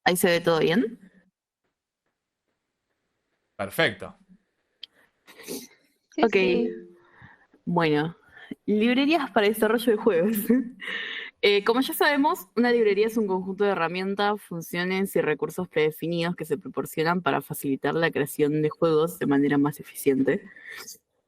¿Ahí se ve todo bien? Perfecto. Sí, Ok, sí. bueno. Librerías para desarrollo de juegos. Como ya sabemos, una librería es un conjunto de herramientas, funciones y recursos predefinidos que se proporcionan para facilitar la creación de juegos de manera más eficiente.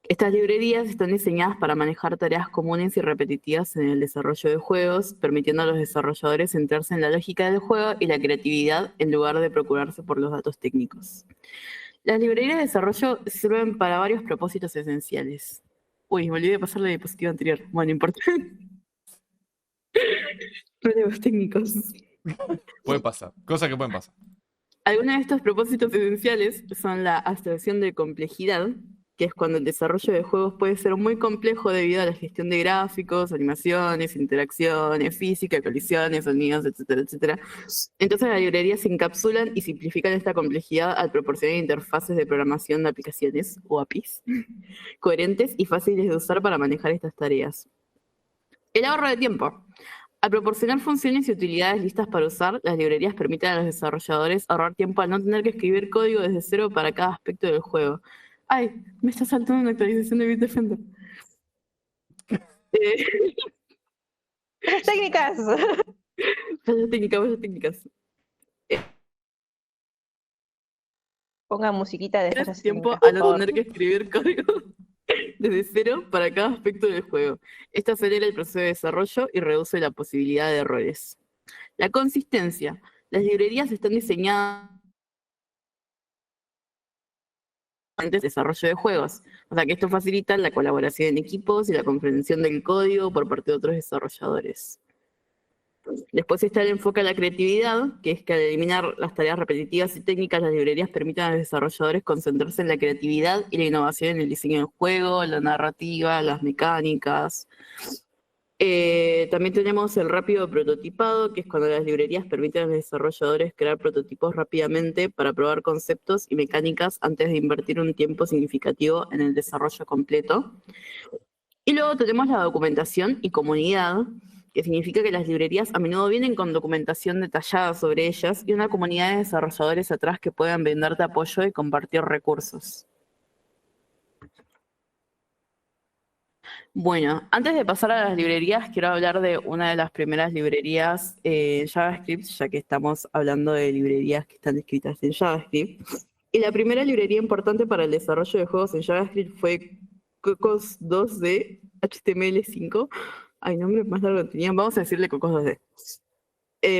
Estas librerías están diseñadas para manejar tareas comunes y repetitivas en el desarrollo de juegos, permitiendo a los desarrolladores centrarse en la lógica del juego y la creatividad en lugar de procurarse por los datos técnicos. Las librerías de desarrollo sirven para varios propósitos esenciales. Uy, me olvidé de pasar la diapositiva anterior. Bueno, no importa. Problemas técnicos. Puede pasar. Cosas que pueden pasar. Algunos de estos propósitos esenciales son la abstracción de complejidad, que es cuando el desarrollo de juegos puede ser muy complejo debido a la gestión de gráficos, animaciones, interacciones, física, colisiones, sonidos, etcétera, etcétera. Entonces las librerías se encapsulan y simplifican esta complejidad al proporcionar interfaces de programación de aplicaciones o APIs coherentes y fáciles de usar para manejar estas tareas. El ahorro de tiempo. Al proporcionar funciones y utilidades listas para usar, las librerías permiten a los desarrolladores ahorrar tiempo al no tener que escribir código desde cero para cada aspecto del juego. Ay, me está saltando una actualización de Bitdefender. Eh, Las técnicas. fallas técnicas. Ponga musiquita de fallas Tiempo técnicas, al por no favor. tener que escribir código desde cero para cada aspecto del juego. Esto acelera el proceso de desarrollo y reduce la posibilidad de errores. La consistencia. Las librerías están diseñadas de desarrollo de juegos. O sea que esto facilita la colaboración en equipos y la comprensión del código por parte de otros desarrolladores. Después está el enfoque a la creatividad, que es que al eliminar las tareas repetitivas y técnicas, las librerías permiten a los desarrolladores concentrarse en la creatividad y la innovación en el diseño del juego, la narrativa, las mecánicas. También tenemos el rápido prototipado, que es cuando las librerías permiten a los desarrolladores crear prototipos rápidamente para probar conceptos y mecánicas antes de invertir un tiempo significativo en el desarrollo completo. Y luego tenemos la documentación y comunidad, que significa que las librerías a menudo vienen con documentación detallada sobre ellas y una comunidad de desarrolladores atrás que puedan brindarte apoyo y compartir recursos. Bueno, antes de pasar a las librerías, quiero hablar de una de las primeras librerías en JavaScript, ya que estamos hablando de librerías que están escritas en JavaScript. Y la primera librería importante para el desarrollo de juegos en JavaScript fue Cocos 2D HTML5. Ay, nombre más largo que tenían. Vamos a decirle Cocos 2D.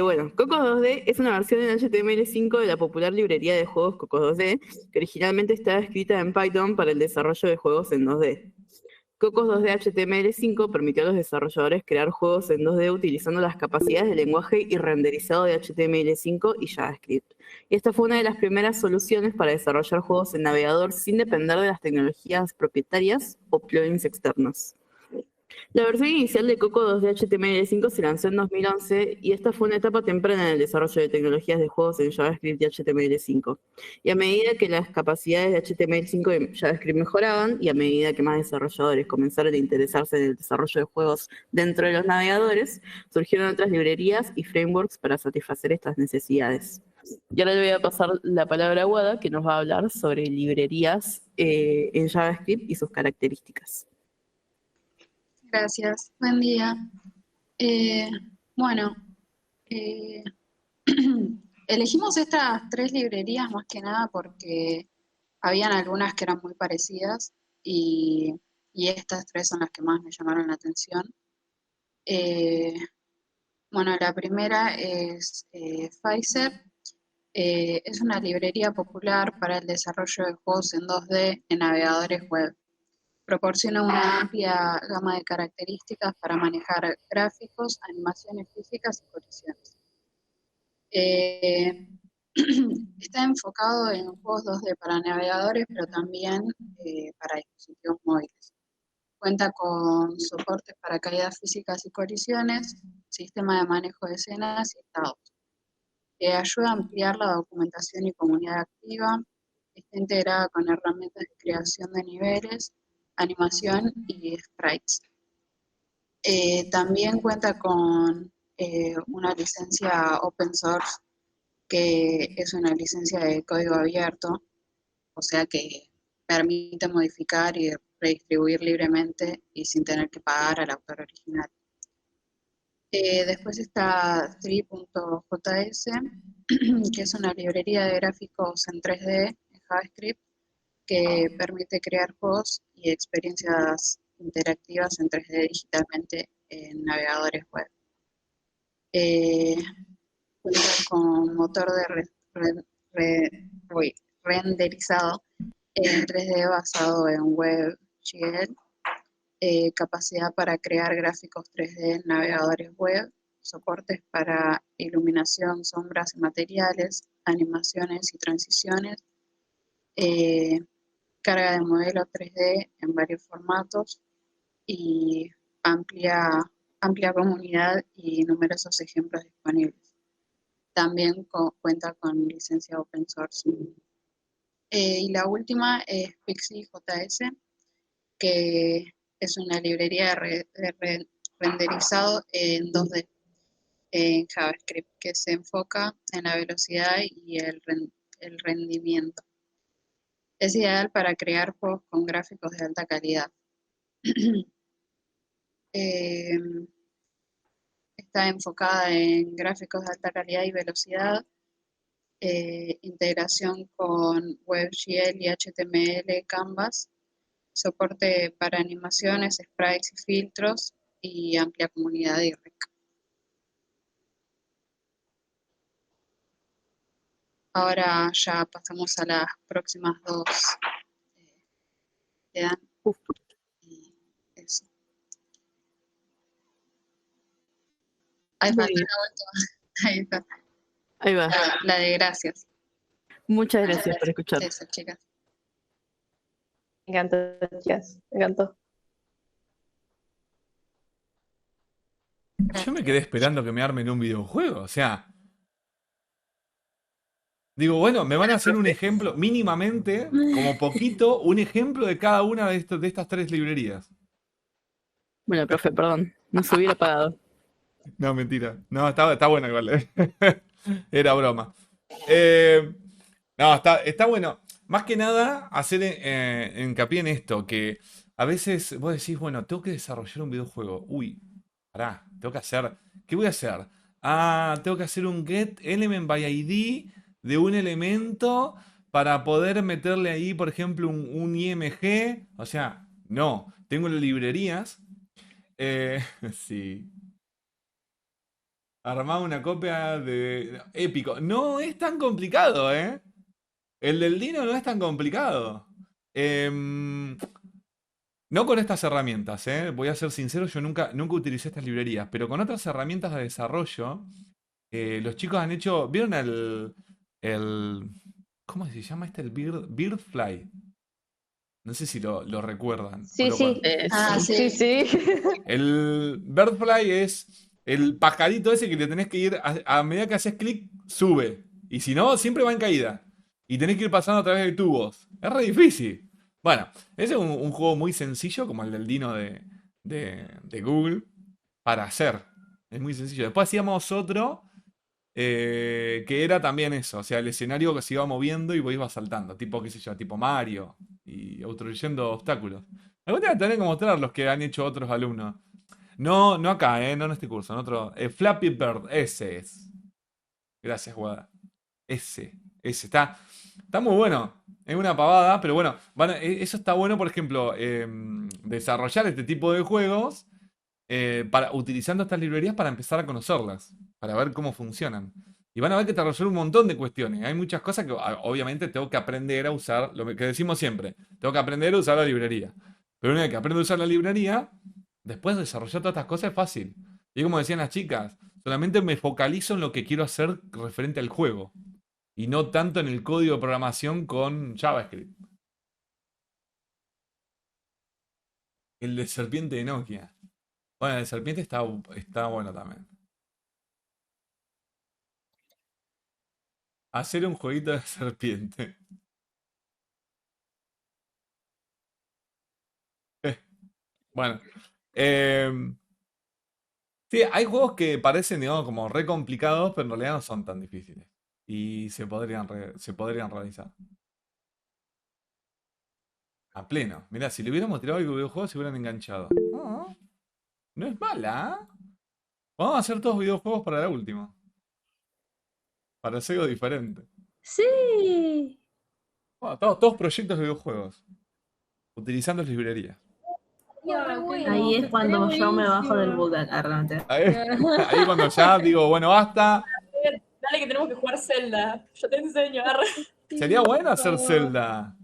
Bueno, Cocos 2D es una versión en HTML5 de la popular librería de juegos Cocos 2D, que originalmente estaba escrita en Python para el desarrollo de juegos en 2D. Cocos 2D HTML5 permitió a los desarrolladores crear juegos en 2D utilizando las capacidades de lenguaje y renderizado de HTML5 y JavaScript. Y esta fue una de las primeras soluciones para desarrollar juegos en navegador sin depender de las tecnologías propietarias o plugins externos. La versión inicial de Coco 2 de HTML5 se lanzó en 2011 y esta fue una etapa temprana en el desarrollo de tecnologías de juegos en JavaScript y HTML5. Y a medida que las capacidades de HTML5 y JavaScript mejoraban y a medida que más desarrolladores comenzaron a interesarse en el desarrollo de juegos dentro de los navegadores, surgieron otras librerías y frameworks para satisfacer estas necesidades. Y ahora le voy a pasar la palabra a Wada, que nos va a hablar sobre librerías en JavaScript y sus características. Gracias, buen día. Eh, bueno, eh, elegimos estas tres librerías más que nada porque habían algunas que eran muy parecidas y estas tres son las que más me llamaron la atención. Eh, bueno, la primera es Pfizer. Es una librería popular para el desarrollo de juegos en 2D en navegadores web. Proporciona una amplia gama de características para manejar gráficos, animaciones físicas y colisiones. Eh, está enfocado en juegos 2D para navegadores, pero también para dispositivos móviles. Cuenta con soportes para caídas físicas y colisiones, sistema de manejo de escenas y estados. Ayuda a ampliar la documentación y comunidad activa. Está integrada con herramientas de creación de niveles, animación y sprites. También cuenta con una licencia open source que es una licencia de código abierto, o sea que permite modificar y redistribuir libremente y sin tener que pagar al autor original. Después está 3.js, que es una librería de gráficos en 3D en JavaScript que permite crear juegos y experiencias interactivas en 3D digitalmente en navegadores web. Cuenta con motor de renderizado en 3D basado en WebGL, capacidad para crear gráficos 3D en navegadores web, soportes para iluminación, sombras y materiales, animaciones y transiciones, carga de modelo 3D en varios formatos y amplia comunidad y numerosos ejemplos disponibles. También cuenta con licencia open source. Y la última es PixieJS, que es una librería de renderizado en 2D en JavaScript que se enfoca en la velocidad y el rendimiento. Es ideal para crear juegos con gráficos de alta calidad. Está enfocada en gráficos de alta calidad y velocidad, integración con WebGL y HTML, Canvas, soporte para animaciones, sprites y filtros y amplia comunidad de REC. Ahora ya pasamos a las próximas dos. Quedan. Y eso. Ahí Muy falta bien. una última. Ahí está. Ahí va. La de gracias. Muchas gracias por escuchar. Eso, chicas. Me encantó, chicas. Me encantó. Yo me quedé esperando que me armen un videojuego. O sea, digo, bueno, me van a hacer un ejemplo, mínimamente, como poquito, un ejemplo de cada una de estas tres librerías. Bueno, profe, perdón. No se hubiera pagado. No, mentira. No, está bueno igual. Era broma. No, está bueno. Más que nada, hacer hincapié en esto, que a veces vos decís, bueno, tengo que desarrollar un videojuego. Uy, pará, tengo que hacer. ¿Qué voy a hacer? Ah, tengo que hacer un get element by ID de un elemento para poder meterle ahí, por ejemplo, un IMG. O sea, no, tengo las librerías. Sí. Armar una copia de épico. No es tan complicado, ¿eh? El del Dino no es tan complicado. No con estas herramientas, ¿eh? Voy a ser sincero, yo nunca utilicé estas librerías, pero con otras herramientas de desarrollo, los chicos han hecho. ¿Vieron el ¿cómo se llama este? El Birdfly. No sé si lo recuerdan. Sí, sí. Sí. Sí, sí. El Birdfly es el pajarito ese que le tenés que ir, a medida que haces clic, sube. Y si no, siempre va en caída. Y tenés que ir pasando a través de tubos. Es re difícil. Bueno, ese es un juego muy sencillo, como el del Dino de Google, para hacer. Es muy sencillo. Después hacíamos otro que era también eso. O sea, el escenario que se iba moviendo y vos ibas saltando. Tipo, qué sé yo, tipo Mario. Y autodestruyendo obstáculos. Algún día tendré que mostrar los que han hecho otros alumnos. No, no acá, no en este curso, en otro. Flappy Bird, ese es. Gracias, Guada. Ese está muy bueno. Es una pavada, pero bueno, eso está bueno, por ejemplo, desarrollar este tipo de juegos utilizando estas librerías para empezar a conocerlas, para ver cómo funcionan. Y van a ver que te resuelve un montón de cuestiones. Hay muchas cosas que obviamente tengo que aprender a usar, lo que decimos siempre, tengo que aprender a usar la librería. Pero una vez que aprendo a usar la librería, después desarrollar todas estas cosas es fácil. Y como decían las chicas, solamente me focalizo en lo que quiero hacer referente al juego. Y no tanto en el código de programación con JavaScript. El de serpiente de Nokia. Bueno, el de serpiente está bueno también. Hacer un jueguito de serpiente. Bueno. Sí, hay juegos que parecen, digamos, como re complicados, pero en realidad no son tan difíciles. y se podrían realizar. A pleno. Mirá, si le hubiéramos tirado algo de videojuegos se hubieran enganchado. Ah, no es mala, ¿eh? Vamos a hacer todos videojuegos para la última. Para hacer algo diferente. Sí. Bueno, todos proyectos de videojuegos. Utilizando librerías. Ahí es cuando Estaría yo me bajo del buenísimo. bug acá, realmente. Ahí cuando ya digo, bueno, basta. Dale que tenemos que jugar Zelda. Yo te enseño, arre. Sería bueno hacer Zelda.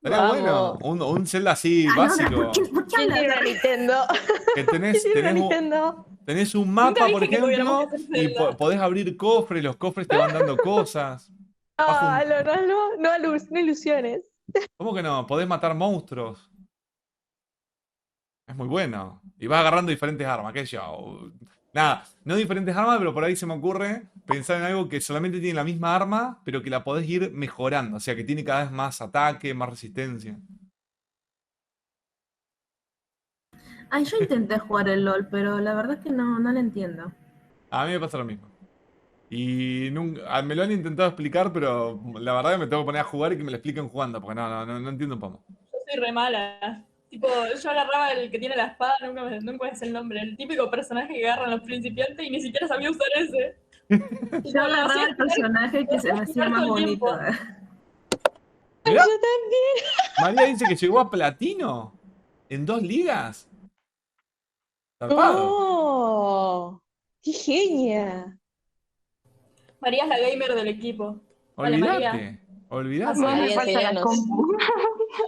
Sería Vamos. bueno. Un Zelda así, Ay, no, básico. ¿por qué ¿Quién hablas? tiene una Nintendo? Que ¿Quién tiene una Nintendo? tenés un Nunca mapa, por dije que tuviéramos ejemplo, que hacer y Zelda. podés abrir cofres, los cofres te van dando cosas. Ah, no ilusiones. ¿Cómo que no? Podés matar monstruos. Es muy bueno. Y vas agarrando diferentes armas, qué sé yo. Nada, no diferentes armas, pero por ahí se me ocurre pensar en algo que solamente tiene la misma arma, pero que la podés ir mejorando. O sea, que tiene cada vez más ataque, más resistencia. Ay, yo intenté jugar el LOL, pero la verdad es que no lo entiendo. A mí me pasa lo mismo. Y nunca, me lo han intentado explicar, pero la verdad que me tengo que poner a jugar y que me lo expliquen jugando, porque no entiendo un poco. Yo soy re mala. Tipo, yo agarraba el que tiene la espada, nunca me sé el nombre. El típico personaje que agarran los principiantes y ni siquiera sabía usar ese. Y Yo lo agarraba hacía el personaje que se me hacía más todo el tiempo. bonito. Mirá, Yo también. María dice que llegó a platino en 2 ligas. Zarpado. ¡Oh! ¡Qué genia! María es la gamer del equipo. Vale, María. Olvídate. No me María, falta la enséñanos. compu.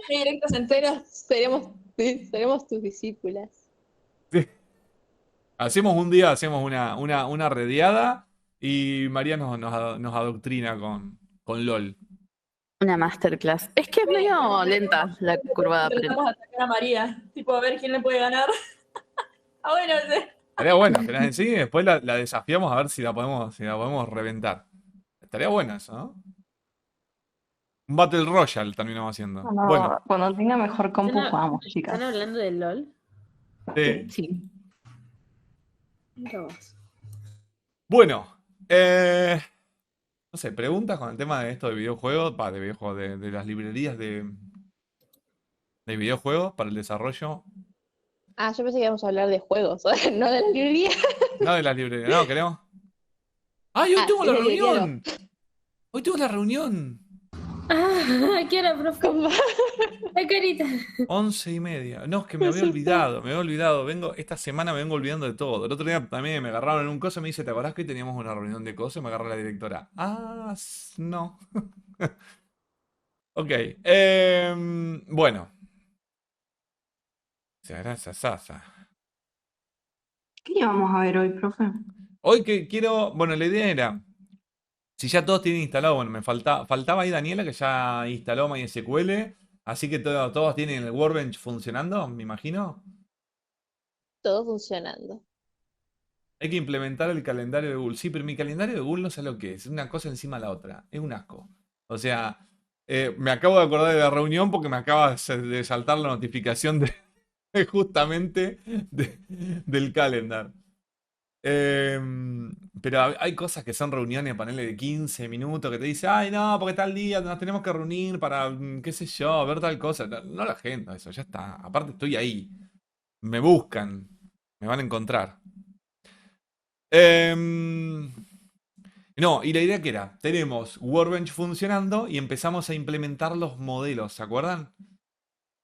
Directos enteros, seremos tus discípulas. Hacemos un día, hacemos una redeada y María nos adoctrina con LOL. Una masterclass. Es que es medio lenta la curva de aprendizaje. Tratamos de atacar a María, tipo a ver quién le puede ganar. Ah, bueno, sí. Estaría bueno que nos enseñe y después la desafiamos a ver si la podemos reventar. Estaría bueno eso, ¿no? Un Battle Royale terminamos haciendo. Bueno, Cuando tenga mejor compu ¿Están, jugamos, chicas. ¿Están hablando del LOL? sí. Sí. Mira vos. Bueno, no sé, preguntas con el tema de esto de videojuegos, de las librerías de videojuegos para el desarrollo. Ah, yo pensé que íbamos a hablar de juegos, no de la librería. No de las librerías, no, queremos. ¡Ay, hoy Ah, tengo sí, la sí, reunión! Hoy tengo la reunión. Ah, ¿qué hora, profe? La carita. 11:30. No, es que me había olvidado. Esta semana me vengo olvidando de todo. El otro día también me agarraron en un coso y me dice, ¿te acordás que hoy teníamos una reunión de cosas? Y me agarra la directora. Ah, no. Ok. Bueno. Gracias, Sasa. ¿Qué íbamos a ver hoy, profe? Hoy que quiero. Bueno, la idea era. Si ya todos tienen instalado, bueno, faltaba ahí Daniela que ya instaló MySQL. Así que todos tienen el Workbench funcionando, me imagino. Todo funcionando. Hay que implementar el calendario de Google. Sí, pero mi calendario de Google no sé lo que es. Es una cosa encima de la otra. Es un asco. O sea, me acabo de acordar de la reunión porque me acaba de saltar la notificación justamente del calendar. Pero hay cosas que son reuniones, paneles de 15 minutos que te dice, ay no, porque tal día nos tenemos que reunir para, qué sé yo, ver tal cosa. No la agendo eso, ya está. Aparte estoy ahí. Me buscan. Me van a encontrar. No, y la idea que era, tenemos Workbench funcionando y empezamos a implementar los modelos, ¿se acuerdan?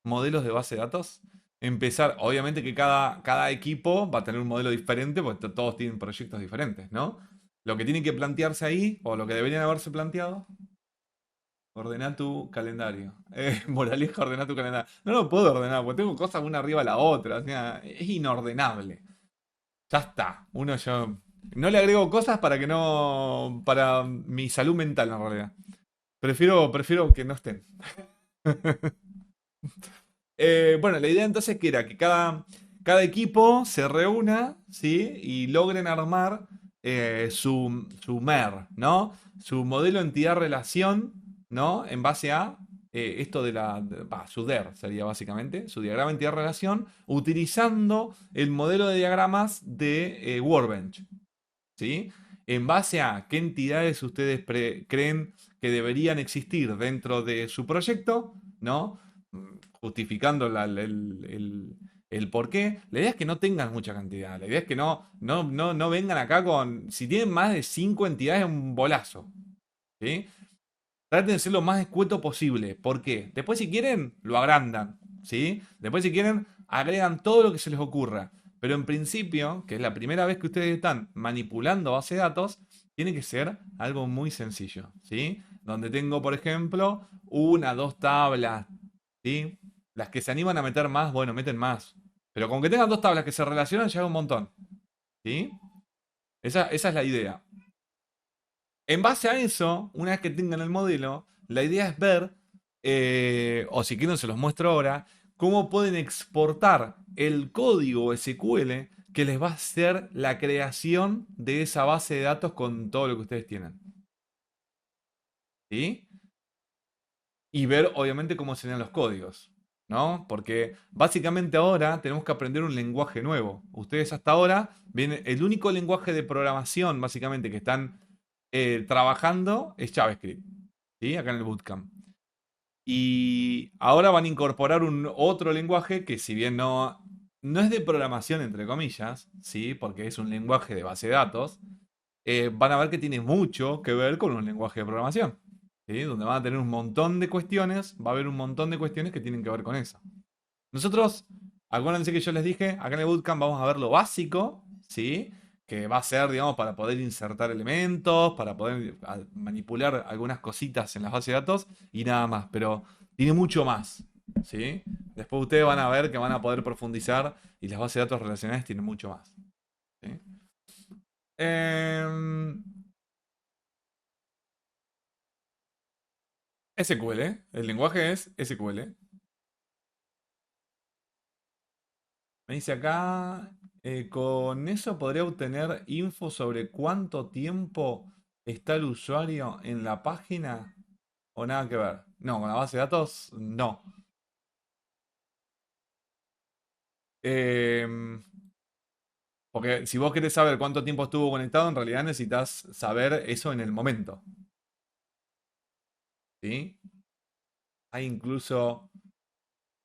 Modelos de base de datos. Empezar, obviamente que cada equipo va a tener un modelo diferente, porque todos tienen proyectos diferentes, ¿no? Lo que tiene que plantearse ahí, o lo que deberían haberse planteado, ordena tu calendario. Moraleja, ordena tu calendario. No lo puedo ordenar, porque tengo cosas una arriba de la otra, o sea, es inordenable. Ya está, yo no le agrego cosas para que no, para mi salud mental en realidad. Prefiero que no estén. Bueno, la idea entonces que era que cada equipo se reúna, ¿sí? Y logren armar su MER, ¿no? Su modelo entidad-relación, ¿no? En base a esto su DER sería básicamente, su diagrama entidad-relación, utilizando el modelo de diagramas de Workbench, ¿sí? en base a qué entidades ustedes creen que deberían existir dentro de su proyecto, ¿no? Justificando el por qué. La idea es que no tengan mucha cantidad. La idea es que no vengan acá con. Si tienen más de 5 entidades, es un bolazo. ¿Sí? Traten de ser lo más escueto posible. ¿Por qué? Después, si quieren, lo agrandan. ¿Sí? Después, si quieren, agregan todo lo que se les ocurra. Pero en principio, que es la primera vez que ustedes están manipulando base de datos, tiene que ser algo muy sencillo. ¿Sí? Donde tengo, por ejemplo, una, dos tablas. ¿Sí? Las que se animan a meter más, bueno, meten más. Pero con que tengan dos tablas que se relacionan, ya es un montón. ¿Sí? Esa es la idea. En base a eso, una vez que tengan el modelo, la idea es ver, o si quieren se los muestro ahora, cómo pueden exportar el código SQL que les va a hacer la creación de esa base de datos con todo lo que ustedes tienen. ¿Sí? Y ver, obviamente, cómo serían los códigos, ¿no? Porque básicamente ahora tenemos que aprender un lenguaje nuevo. Ustedes hasta ahora, viene, el único lenguaje de programación, básicamente, que están trabajando es JavaScript, ¿sí? Acá en el bootcamp. Y ahora van a incorporar un otro lenguaje que si bien no es de programación, entre comillas, ¿sí? Porque es un lenguaje de base de datos, van a ver que tiene mucho que ver con un lenguaje de programación, ¿sí? Donde van a tener un montón de cuestiones, va a haber un montón de cuestiones que tienen que ver con eso. Nosotros, acuérdense que yo les dije, acá en el bootcamp vamos a ver lo básico, ¿sí? Que va a ser, digamos, para poder insertar elementos, para poder manipular algunas cositas en las bases de datos y nada más, pero tiene mucho más, ¿sí? Después ustedes van a ver que van a poder profundizar y las bases de datos relacionales tienen mucho más, ¿sí? SQL, el lenguaje es SQL. Me dice acá, con eso podría obtener info sobre cuánto tiempo está el usuario en la página o nada que ver. No, con la base de datos, no. Em, Porque si vos querés saber cuánto tiempo estuvo conectado, en realidad necesitas saber eso en el momento. ¿Sí? Hay incluso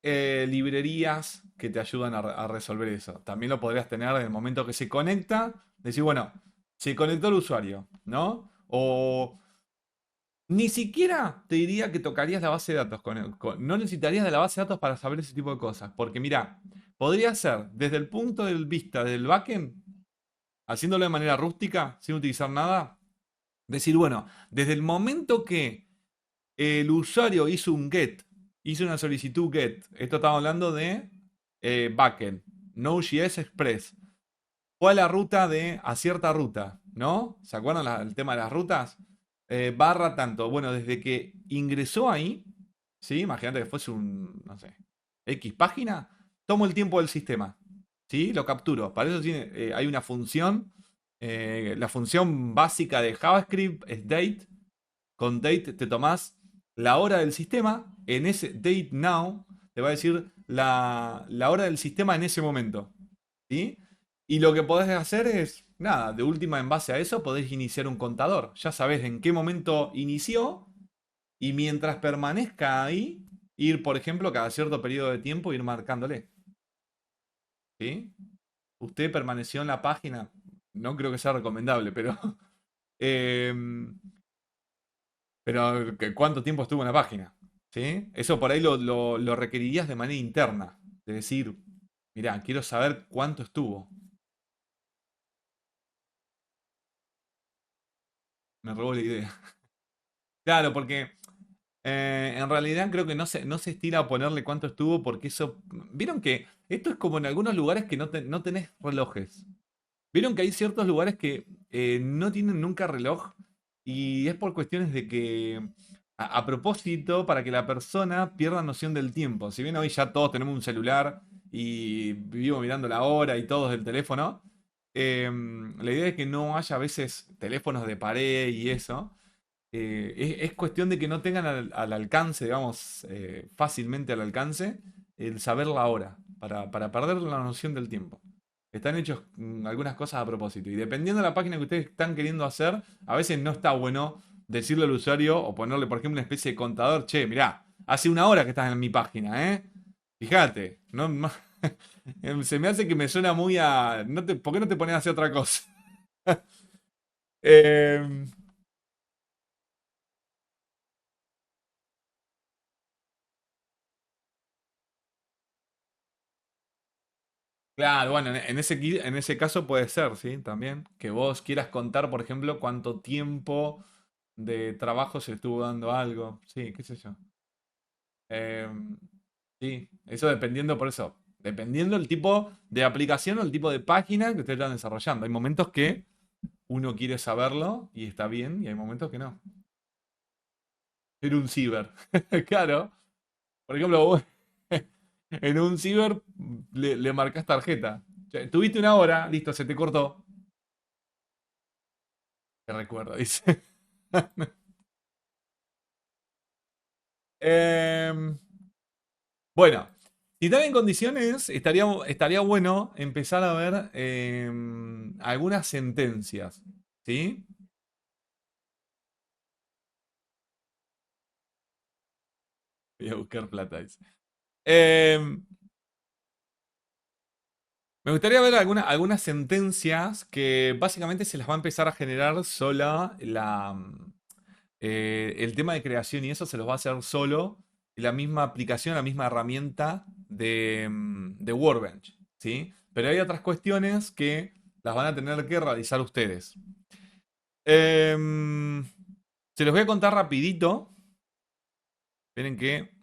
librerías que te ayudan a resolver eso. También lo podrías tener en el momento que se conecta. Decir, bueno, se conectó el usuario, ¿no? O ni siquiera te diría que tocarías la base de datos. No necesitarías de la base de datos para saber ese tipo de cosas. Porque mira, podría ser desde el punto de vista del backend, haciéndolo de manera rústica, sin utilizar nada. Decir, bueno, desde el momento que el usuario hizo un get, hizo una solicitud get, esto estamos hablando de backend, Node.js Express, fue a la ruta a cierta ruta, ¿no? ¿Se acuerdan el tema de las rutas? Barra tanto. Bueno, desde que ingresó ahí, ¿sí? Imagínate que fuese un, no sé, X página, tomo el tiempo del sistema, ¿sí? Lo capturo. Para eso hay una función, la función básica de JavaScript es date. Con date te tomás la hora del sistema, en ese date now te va a decir la hora del sistema en ese momento, ¿sí? Y lo que podés hacer es, nada, de última en base a eso podés iniciar un contador. Ya sabés en qué momento inició y mientras permanezca ahí, ir, por ejemplo, cada cierto periodo de tiempo, ir marcándole. ¿Sí? Usted permaneció en la página, no creo que sea recomendable, pero... pero ¿cuánto tiempo estuvo en la página? ¿Sí? Eso por ahí lo requerirías de manera interna. De decir, mirá, quiero saber cuánto estuvo. Me robó la idea. Claro, porque en realidad creo que no se estira a ponerle cuánto estuvo porque eso... Vieron que esto es como en algunos lugares que no tenés relojes. Vieron que hay ciertos lugares que no tienen nunca reloj y es por cuestiones de que, a propósito, para que la persona pierda noción del tiempo. Si bien hoy ya todos tenemos un celular y vivimos mirando la hora y todos del teléfono, la idea es que no haya a veces teléfonos de pared y eso. Es cuestión de que no tengan al alcance, digamos, fácilmente al alcance, el saber la hora, para perder la noción del tiempo. Están hechos algunas cosas a propósito. Y dependiendo de la página que ustedes están queriendo hacer, a veces no está bueno decirle al usuario o ponerle, por ejemplo, una especie de contador. Che, mirá, hace una hora que estás en mi página, ¿eh? Fíjate, no, se me hace que me suena muy a... ¿Por qué no te pones a hacer otra cosa? Eh, claro, bueno, en ese caso puede ser, ¿sí? También que vos quieras contar, por ejemplo, cuánto tiempo de trabajo se le estuvo dando algo. Sí, qué sé yo. Eh, sí, eso dependiendo por eso. Dependiendo el tipo de aplicación o el tipo de página que ustedes están desarrollando. Hay momentos que uno quiere saberlo y está bien, y hay momentos que no. Ser un ciber. Claro. Por ejemplo, vos en un ciber le marcas tarjeta. O sea, tuviste una hora, listo, se te cortó. Te recuerdo, dice. Em, bueno, si están en condiciones, estaría bueno empezar a ver algunas sentencias. ¿Sí? Voy a buscar plata, dice. Em, Me gustaría ver algunas sentencias que básicamente se las va a empezar a generar sola el tema de creación y eso se los va a hacer solo la misma aplicación, la misma herramienta de Workbench, ¿sí? Pero hay otras cuestiones que las van a tener que realizar ustedes. Em, Se los voy a contar rapidito. Esperen que...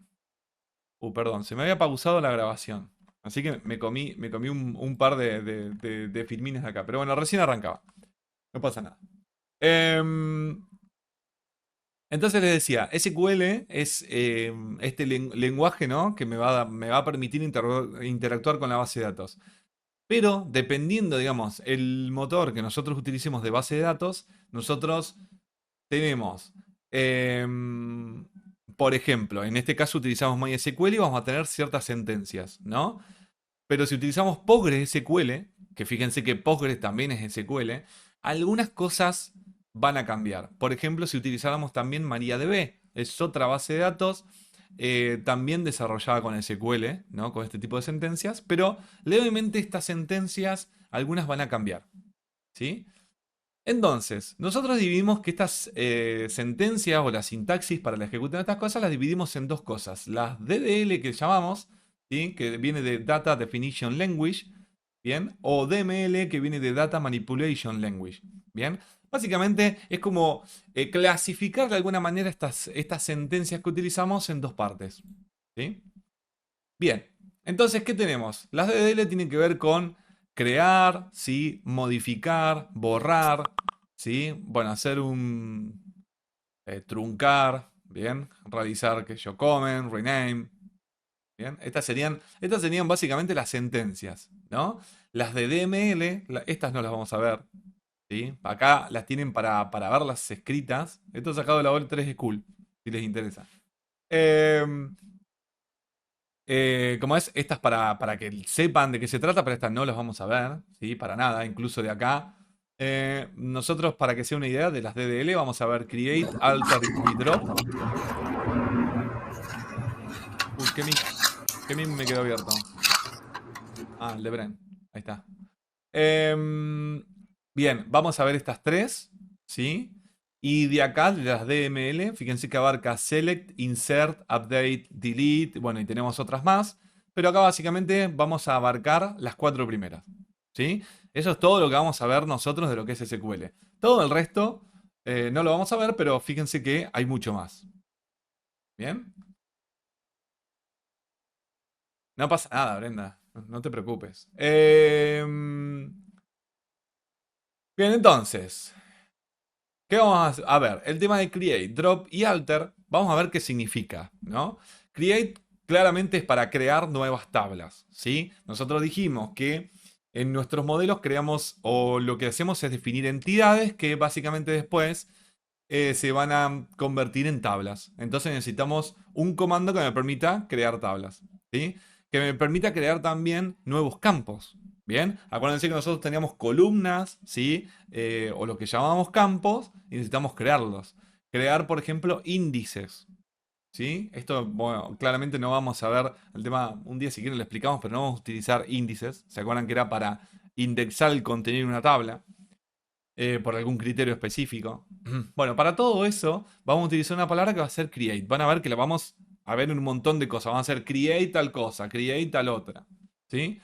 perdón, se me había pausado la grabación. Así que me comí un par de filmines de acá. Pero bueno, recién arrancaba. No pasa nada. Entonces les decía, SQL es este lenguaje, ¿no? Que me va a permitir interactuar con la base de datos. Pero dependiendo, digamos, el motor que nosotros utilicemos de base de datos, nosotros tenemos, por ejemplo, en este caso utilizamos MySQL y vamos a tener ciertas sentencias, ¿no? Pero si utilizamos PostgreSQL, que fíjense que Postgres también es SQL, algunas cosas van a cambiar. Por ejemplo, si utilizáramos también MariaDB, es otra base de datos también desarrollada con SQL, ¿no? Con este tipo de sentencias, pero levemente estas sentencias, algunas van a cambiar, ¿sí? Entonces, nosotros dividimos que estas sentencias o la sintaxis para la ejecución de estas cosas las dividimos en dos cosas. Las DDL que llamamos, ¿sí? Que viene de Data Definition Language, ¿bien? O DML que viene de Data Manipulation Language, ¿bien? Básicamente es como clasificar de alguna manera estas sentencias que utilizamos en dos partes, ¿sí? Bien, entonces, ¿qué tenemos? Las DDL tienen que ver con crear, ¿sí? Modificar, borrar, ¿sí? Bueno, hacer un truncar, ¿bien? Realizar que yo comen, rename, ¿bien? Estas serían básicamente las sentencias, ¿no? Las de DML, estas no las vamos a ver, ¿sí? Acá las tienen para verlas escritas. Esto es sacado de la OL3 School, si les interesa. Como es, estas para que sepan de qué se trata, pero estas no las vamos a ver, ¿sí? Para nada, incluso de acá. Nosotros, para que sea una idea de las DDL, vamos a ver Create, Alter y Drop. Uy, ¿qué me quedó abierto? Ah, el de Bren. Ahí está. Bien, vamos a ver estas tres, ¿sí? Y de acá, de las DML, fíjense que abarca Select, Insert, Update, Delete, bueno, y tenemos otras más. Pero acá básicamente vamos a abarcar las cuatro primeras, ¿sí? Eso es todo lo que vamos a ver nosotros de lo que es SQL. Todo el resto no lo vamos a ver, pero fíjense que hay mucho más. ¿Bien? No pasa nada, Brenda. No te preocupes. Bien, entonces, ¿qué vamos a ver? El tema de create, drop y alter, vamos a ver qué significa, ¿no? Create claramente es para crear nuevas tablas, ¿sí? Nosotros dijimos que en nuestros modelos creamos, o lo que hacemos es definir entidades que básicamente después se van a convertir en tablas. Entonces necesitamos un comando que me permita crear tablas, ¿sí? Que me permita crear también nuevos campos, Bien, acuérdense que nosotros teníamos columnas, ¿sí? O lo que llamamos campos, y necesitamos crearlos. Crear, por ejemplo, índices, ¿sí? Esto, bueno, claramente no vamos a ver el tema, un día si quieren lo explicamos, pero no vamos a utilizar índices. ¿Se acuerdan que era para indexar el contenido en una tabla? Por algún criterio específico. Bueno, para todo eso vamos a utilizar una palabra que va a ser create. Van a ver que la vamos a ver en un montón de cosas. Vamos a hacer create tal cosa, create tal otra, ¿sí?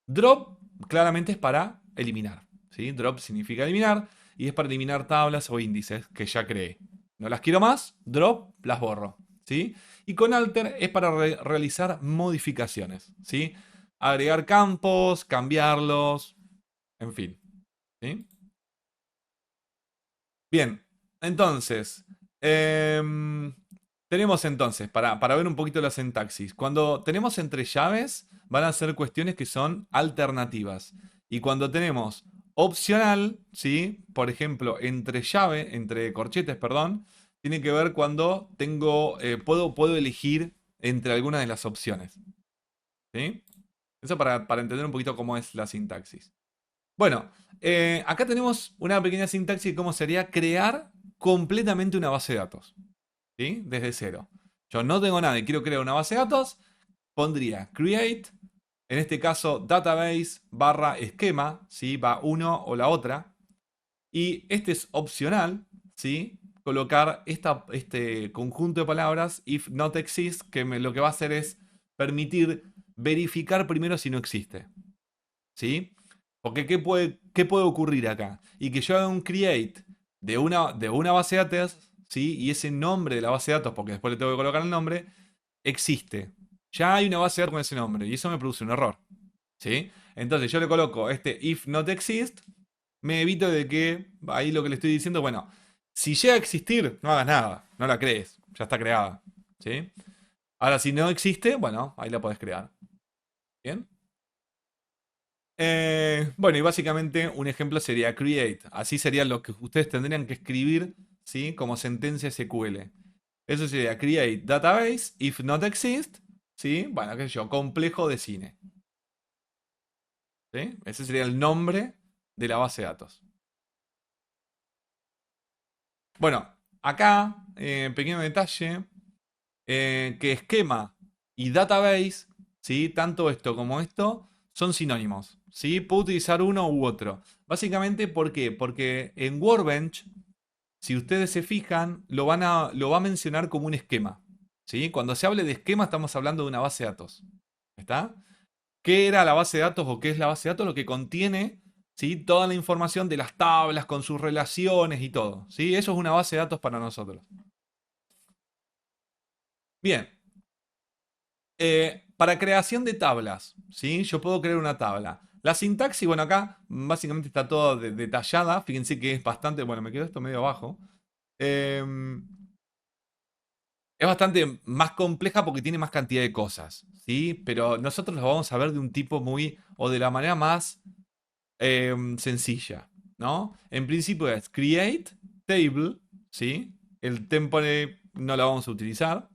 Drop claramente es para eliminar, ¿sí? Drop significa eliminar y es para eliminar tablas o índices que ya creé. No las quiero más, drop, las borro, ¿sí? Y con alter es para realizar modificaciones, ¿sí? Agregar campos, cambiarlos, en fin, ¿sí? Bien, entonces, tenemos entonces, para ver un poquito la sintaxis, cuando tenemos entre llaves, van a ser cuestiones que son alternativas. Y cuando tenemos opcional, ¿sí? Por ejemplo, entre llave, entre corchetes, perdón, tiene que ver cuando tengo, puedo elegir entre algunas de las opciones. ¿Sí? Eso para entender un poquito cómo es la sintaxis. Bueno, acá tenemos una pequeña sintaxis de cómo sería crear completamente una base de datos. ¿Sí? Desde cero. Yo no tengo nada y quiero crear una base de datos. Pondría create, en este caso database barra esquema, ¿sí? Va uno o la otra. Y este es opcional, ¿sí? Colocar este conjunto de palabras if not exist, que lo que va a hacer es permitir verificar primero si no existe. ¿Sí? Porque qué puede ocurrir acá? Y que yo haga un create de una base de datos, ¿sí? Y ese nombre de la base de datos, porque después le tengo que colocar el nombre, existe. Ya hay una base de datos con ese nombre y eso me produce un error. ¿Sí? Entonces yo le coloco este if not exist, me evito de que ahí lo que le estoy diciendo, bueno, si llega a existir, no hagas nada, no la crees, ya está creada. ¿Sí? Ahora, si no existe, bueno, ahí la podés crear. ¿Bien? Bueno, y básicamente un ejemplo sería create. Así sería lo que ustedes tendrían que escribir, ¿sí? Como sentencia SQL. Eso sería create database if not exist, ¿sí? Bueno, qué sé yo, complejo de cine. ¿Sí? Ese sería el nombre de la base de datos. Bueno, acá, pequeño detalle, que esquema y database, ¿sí? Tanto esto como esto son sinónimos, ¿sí? Puedo utilizar uno u otro. Básicamente, ¿por qué? Porque en Workbench, si ustedes se fijan, lo va a mencionar como un esquema, ¿sí? Cuando se hable de esquema, estamos hablando de una base de datos. ¿Está? ¿Qué era la base de datos o qué es la base de datos? Lo que contiene, ¿sí? Toda la información de las tablas con sus relaciones y todo, ¿sí? Eso es una base de datos para nosotros. Bien. Para creación de tablas, ¿sí? Yo puedo crear una tabla. La sintaxis, bueno, acá básicamente está todo detallada. Fíjense que es bastante, bueno, me quedo esto medio abajo. Es bastante más compleja porque tiene más cantidad de cosas, ¿sí? Pero nosotros lo vamos a ver de un tipo muy, o de la manera más sencilla, ¿no? En principio es create table, ¿sí? El template no lo vamos a utilizar.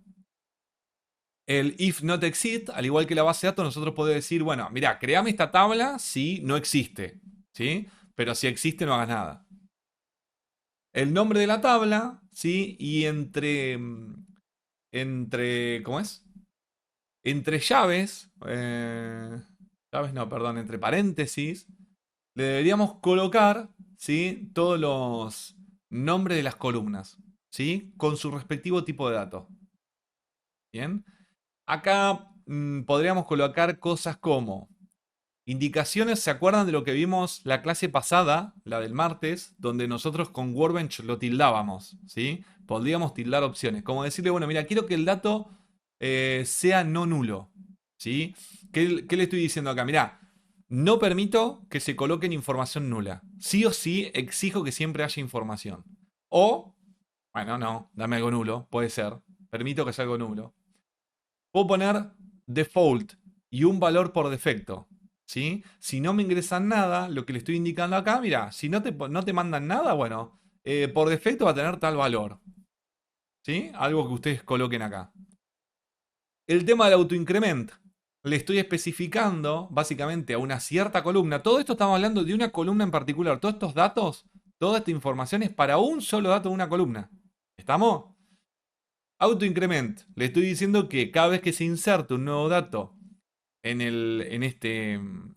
El if not exist, al igual que la base de datos, nosotros podemos decir, bueno, mira, créame esta tabla si no existe, ¿sí? Pero si existe, no hagas nada. El nombre de la tabla, ¿sí? Y ¿cómo es? Entre llaves, llaves no, perdón, entre paréntesis, le deberíamos colocar, ¿sí? Todos los nombres de las columnas, ¿sí? Con su respectivo tipo de dato. ¿Bien? Acá podríamos colocar cosas como indicaciones. ¿Se acuerdan de lo que vimos la clase pasada, la del martes, donde nosotros con Workbench lo tildábamos? ¿Sí? Podríamos tildar opciones, como decirle, bueno, mira, quiero que el dato sea no nulo. ¿Sí? ¿Qué le estoy diciendo acá? Mirá, no permito que se coloquen información nula. Sí o sí exijo que siempre haya información. O, bueno, no, dame algo nulo, puede ser. Permito que sea algo nulo. Puedo poner default y un valor por defecto. ¿Sí? Si no me ingresan nada, lo que le estoy indicando acá, mira, si no te mandan nada, bueno, por defecto va a tener tal valor. ¿Sí? Algo que ustedes coloquen acá. El tema del autoincrement. le estoy especificando básicamente a una cierta columna. Todo esto estamos hablando de una columna en particular. Todos estos datos, toda esta información es para un solo dato de una columna. ¿Estamos? Autoincrement. Le estoy diciendo que cada vez que se inserta un nuevo dato en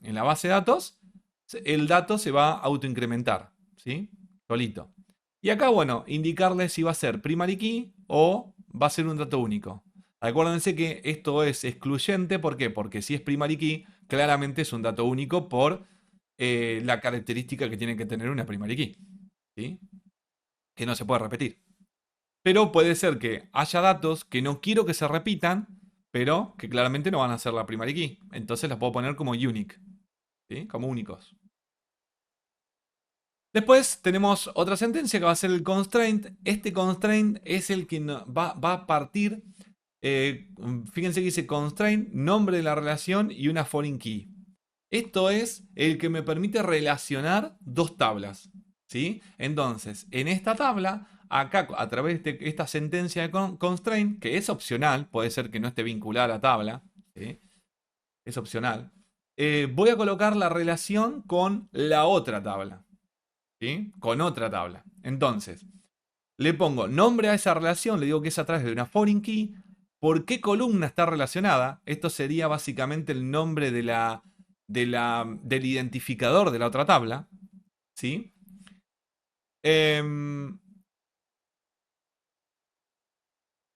la base de datos, el dato se va a autoincrementar, ¿sí? Solito. Y acá, bueno, indicarle si va a ser primary key o va a ser un dato único. Acuérdense que esto es excluyente, ¿por qué? Porque si es primary key, claramente es un dato único por la característica que tiene que tener una primary key, ¿sí? Que no se puede repetir. Pero puede ser que haya datos que no quiero que se repitan, pero que claramente no van a ser la primary key. Entonces las puedo poner como unique, ¿sí? Como únicos. Después tenemos otra sentencia que va a ser el constraint. Este constraint es el que va a partir. Fíjense que dice constraint, nombre de la relación y una foreign key. Esto es el que me permite relacionar dos tablas, ¿sí? Entonces, en esta tabla, acá a través de esta sentencia de constraint, que es opcional, puede ser que no esté vinculada a la tabla, ¿sí? Es opcional. Voy a colocar la relación con la otra tabla, ¿sí? Con otra tabla. Entonces, le pongo nombre a esa relación, le digo que es a través de una foreign key. ¿Por qué columna está relacionada? Esto sería básicamente el nombre del identificador de la otra tabla, ¿sí?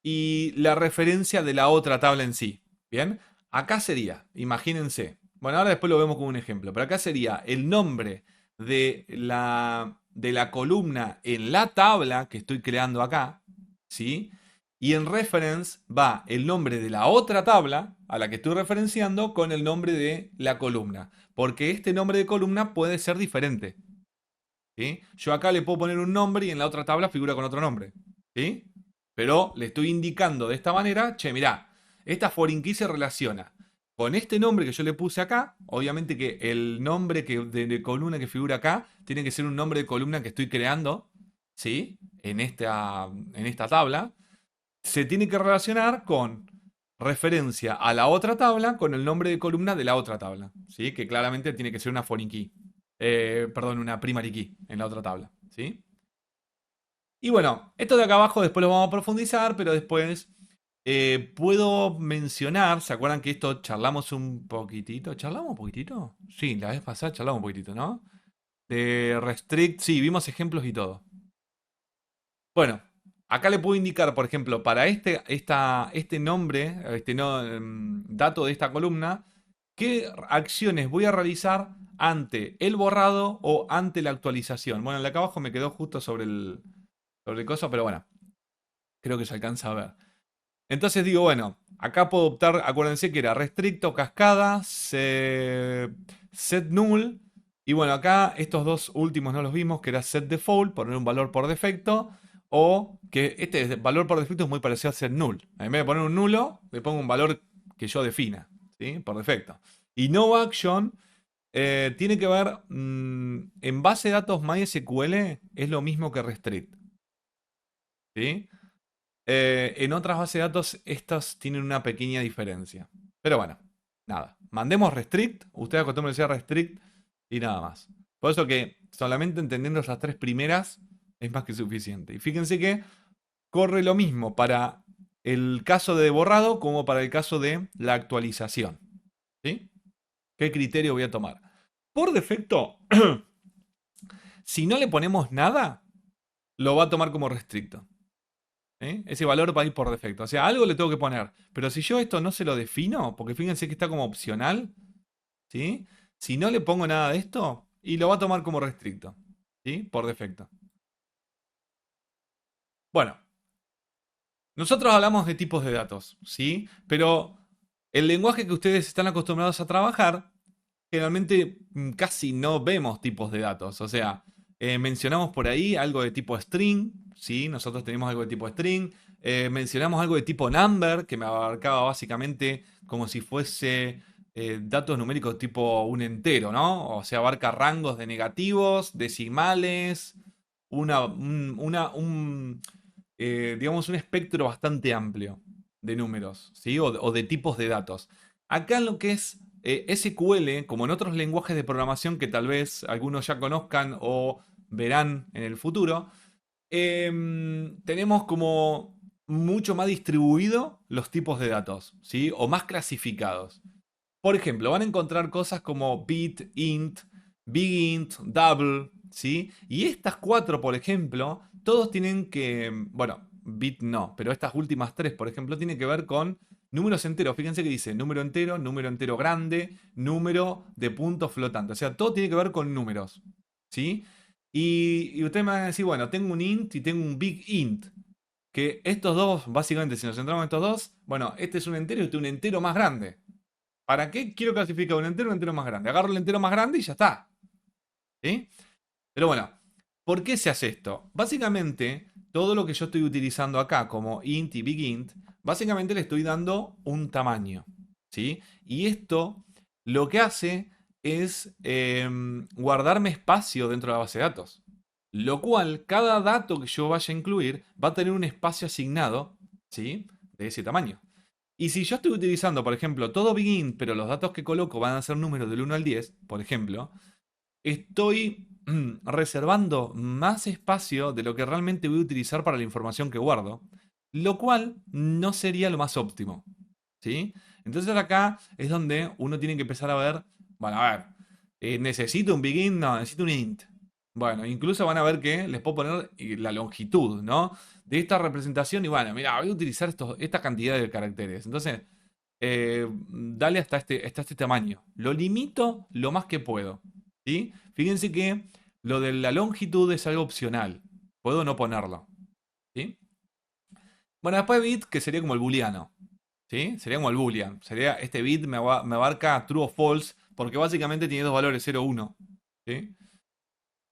Y la referencia de la otra tabla en sí. Bien, acá sería, imagínense, bueno, ahora después lo vemos como un ejemplo, pero acá sería el nombre de la columna en la tabla que estoy creando acá, ¿sí? Y en reference va el nombre de la otra tabla a la que estoy referenciando con el nombre de la columna. Porque este nombre de columna puede ser diferente, ¿sí? Yo acá le puedo poner un nombre y en la otra tabla figura con otro nombre, ¿sí? Pero le estoy indicando de esta manera, che, mirá, esta foreign key se relaciona con este nombre que yo le puse acá. Obviamente que el nombre de columna que figura acá tiene que ser un nombre de columna que estoy creando, ¿sí? En esta tabla. Se tiene que relacionar con referencia a la otra tabla con el nombre de columna de la otra tabla, ¿sí? Que claramente tiene que ser una foreign key. Perdón, una primary key en la otra tabla, ¿sí? Y bueno, esto de acá abajo después lo vamos a profundizar, pero después puedo mencionar, ¿se acuerdan que esto charlamos un poquitito? ¿Charlamos un poquitito? Sí, la vez pasada charlamos un poquitito, ¿no? De restrict, sí, vimos ejemplos y todo. Bueno, acá le puedo indicar, por ejemplo, para este nombre, dato de esta columna, qué acciones voy a realizar ante el borrado o ante la actualización. Bueno, el de acá abajo me quedó justo sobre el coso, pero bueno, creo que se alcanza a ver. Entonces digo, bueno, acá puedo optar, acuérdense que era restricto, cascada, set null. Y bueno, acá estos dos últimos no los vimos, que era set default, poner un valor por defecto. O que este valor por defecto es muy parecido a set null. En vez de poner un nulo, le pongo un valor que yo defina, ¿sí? Por defecto. Y no action tiene que ver, en base de datos MySQL es lo mismo que restrict, ¿sí? En otras bases de datos estas tienen una pequeña diferencia. Pero bueno, nada. Mandemos restrict, ustedes acostumbran a restrict y nada más. Por eso que solamente entendiendo esas tres primeras es más que suficiente. Y fíjense que corre lo mismo para el caso de borrado como para el caso de la actualización, ¿sí? ¿Qué criterio voy a tomar? Por defecto, si no le ponemos nada, lo va a tomar como restricto. Ese valor va a ir por defecto. O sea, algo le tengo que poner. Pero si yo esto no se lo defino, porque fíjense que está como opcional, ¿sí? Si no le pongo nada de esto, y lo va a tomar como restricto, ¿sí? Por defecto. Bueno, nosotros hablamos de tipos de datos, ¿sí? Pero el lenguaje que ustedes están acostumbrados a trabajar, generalmente casi no vemos tipos de datos. O sea, mencionamos por ahí algo de tipo string, ¿sí? Nosotros tenemos algo de tipo string. Mencionamos algo de tipo number, que me abarcaba básicamente como si fuese datos numéricos tipo un entero, ¿no? O sea, abarca rangos de negativos, decimales, digamos un espectro bastante amplio de números, ¿sí? O de tipos de datos. acá en lo que es SQL, como en otros lenguajes de programación que tal vez algunos ya conozcan o verán en el futuro, tenemos como mucho más distribuido los tipos de datos, ¿sí? O más clasificados. Por ejemplo, van a encontrar cosas como bit, int, big int, double, ¿sí? Y estas cuatro, por ejemplo, todos tienen que, bueno, bit no, pero estas últimas tres, por ejemplo, tienen que ver con números enteros. Fíjense que dice número entero grande, número de puntos flotante. O sea, todo tiene que ver con números, ¿sí? Y ustedes me van a decir, bueno, tengo un int y tengo un big int. Que estos dos, básicamente, si nos centramos en estos dos, bueno, este es un entero y este es un entero más grande. ¿Para qué quiero clasificar un entero más grande? Agarro el entero más grande y ya está. ¿Sí? Pero bueno, ¿por qué se hace esto? Básicamente, todo lo que yo estoy utilizando acá como int y big int, básicamente le estoy dando un tamaño. ¿Sí? Y esto lo que hace es guardarme espacio dentro de la base de datos. Lo cual, cada dato que yo vaya a incluir va a tener un espacio asignado, ¿sí? De ese tamaño. Y si yo estoy utilizando, por ejemplo, todo begin, pero los datos que coloco van a ser números del 1 al 10, por ejemplo, estoy reservando más espacio de lo que realmente voy a utilizar para la información que guardo, lo cual no sería lo más óptimo. ¿Sí? Entonces acá es donde uno tiene que empezar a ver, bueno, a ver, ¿necesito un begin? No, necesito un int. Bueno, incluso van a ver que les puedo poner la longitud, ¿no? De esta representación y bueno, mira, voy a utilizar esta cantidad de caracteres. Entonces, dale hasta este tamaño. Lo limito lo más que puedo. ¿Sí? Fíjense que lo de la longitud es algo opcional. Puedo no ponerlo. ¿Sí? Bueno, después bit, que sería como el booleano. ¿Sí? Sería como el boolean. Sería, este bit me abarca true o false, porque básicamente tiene dos valores, 0 o 1. ¿Sí?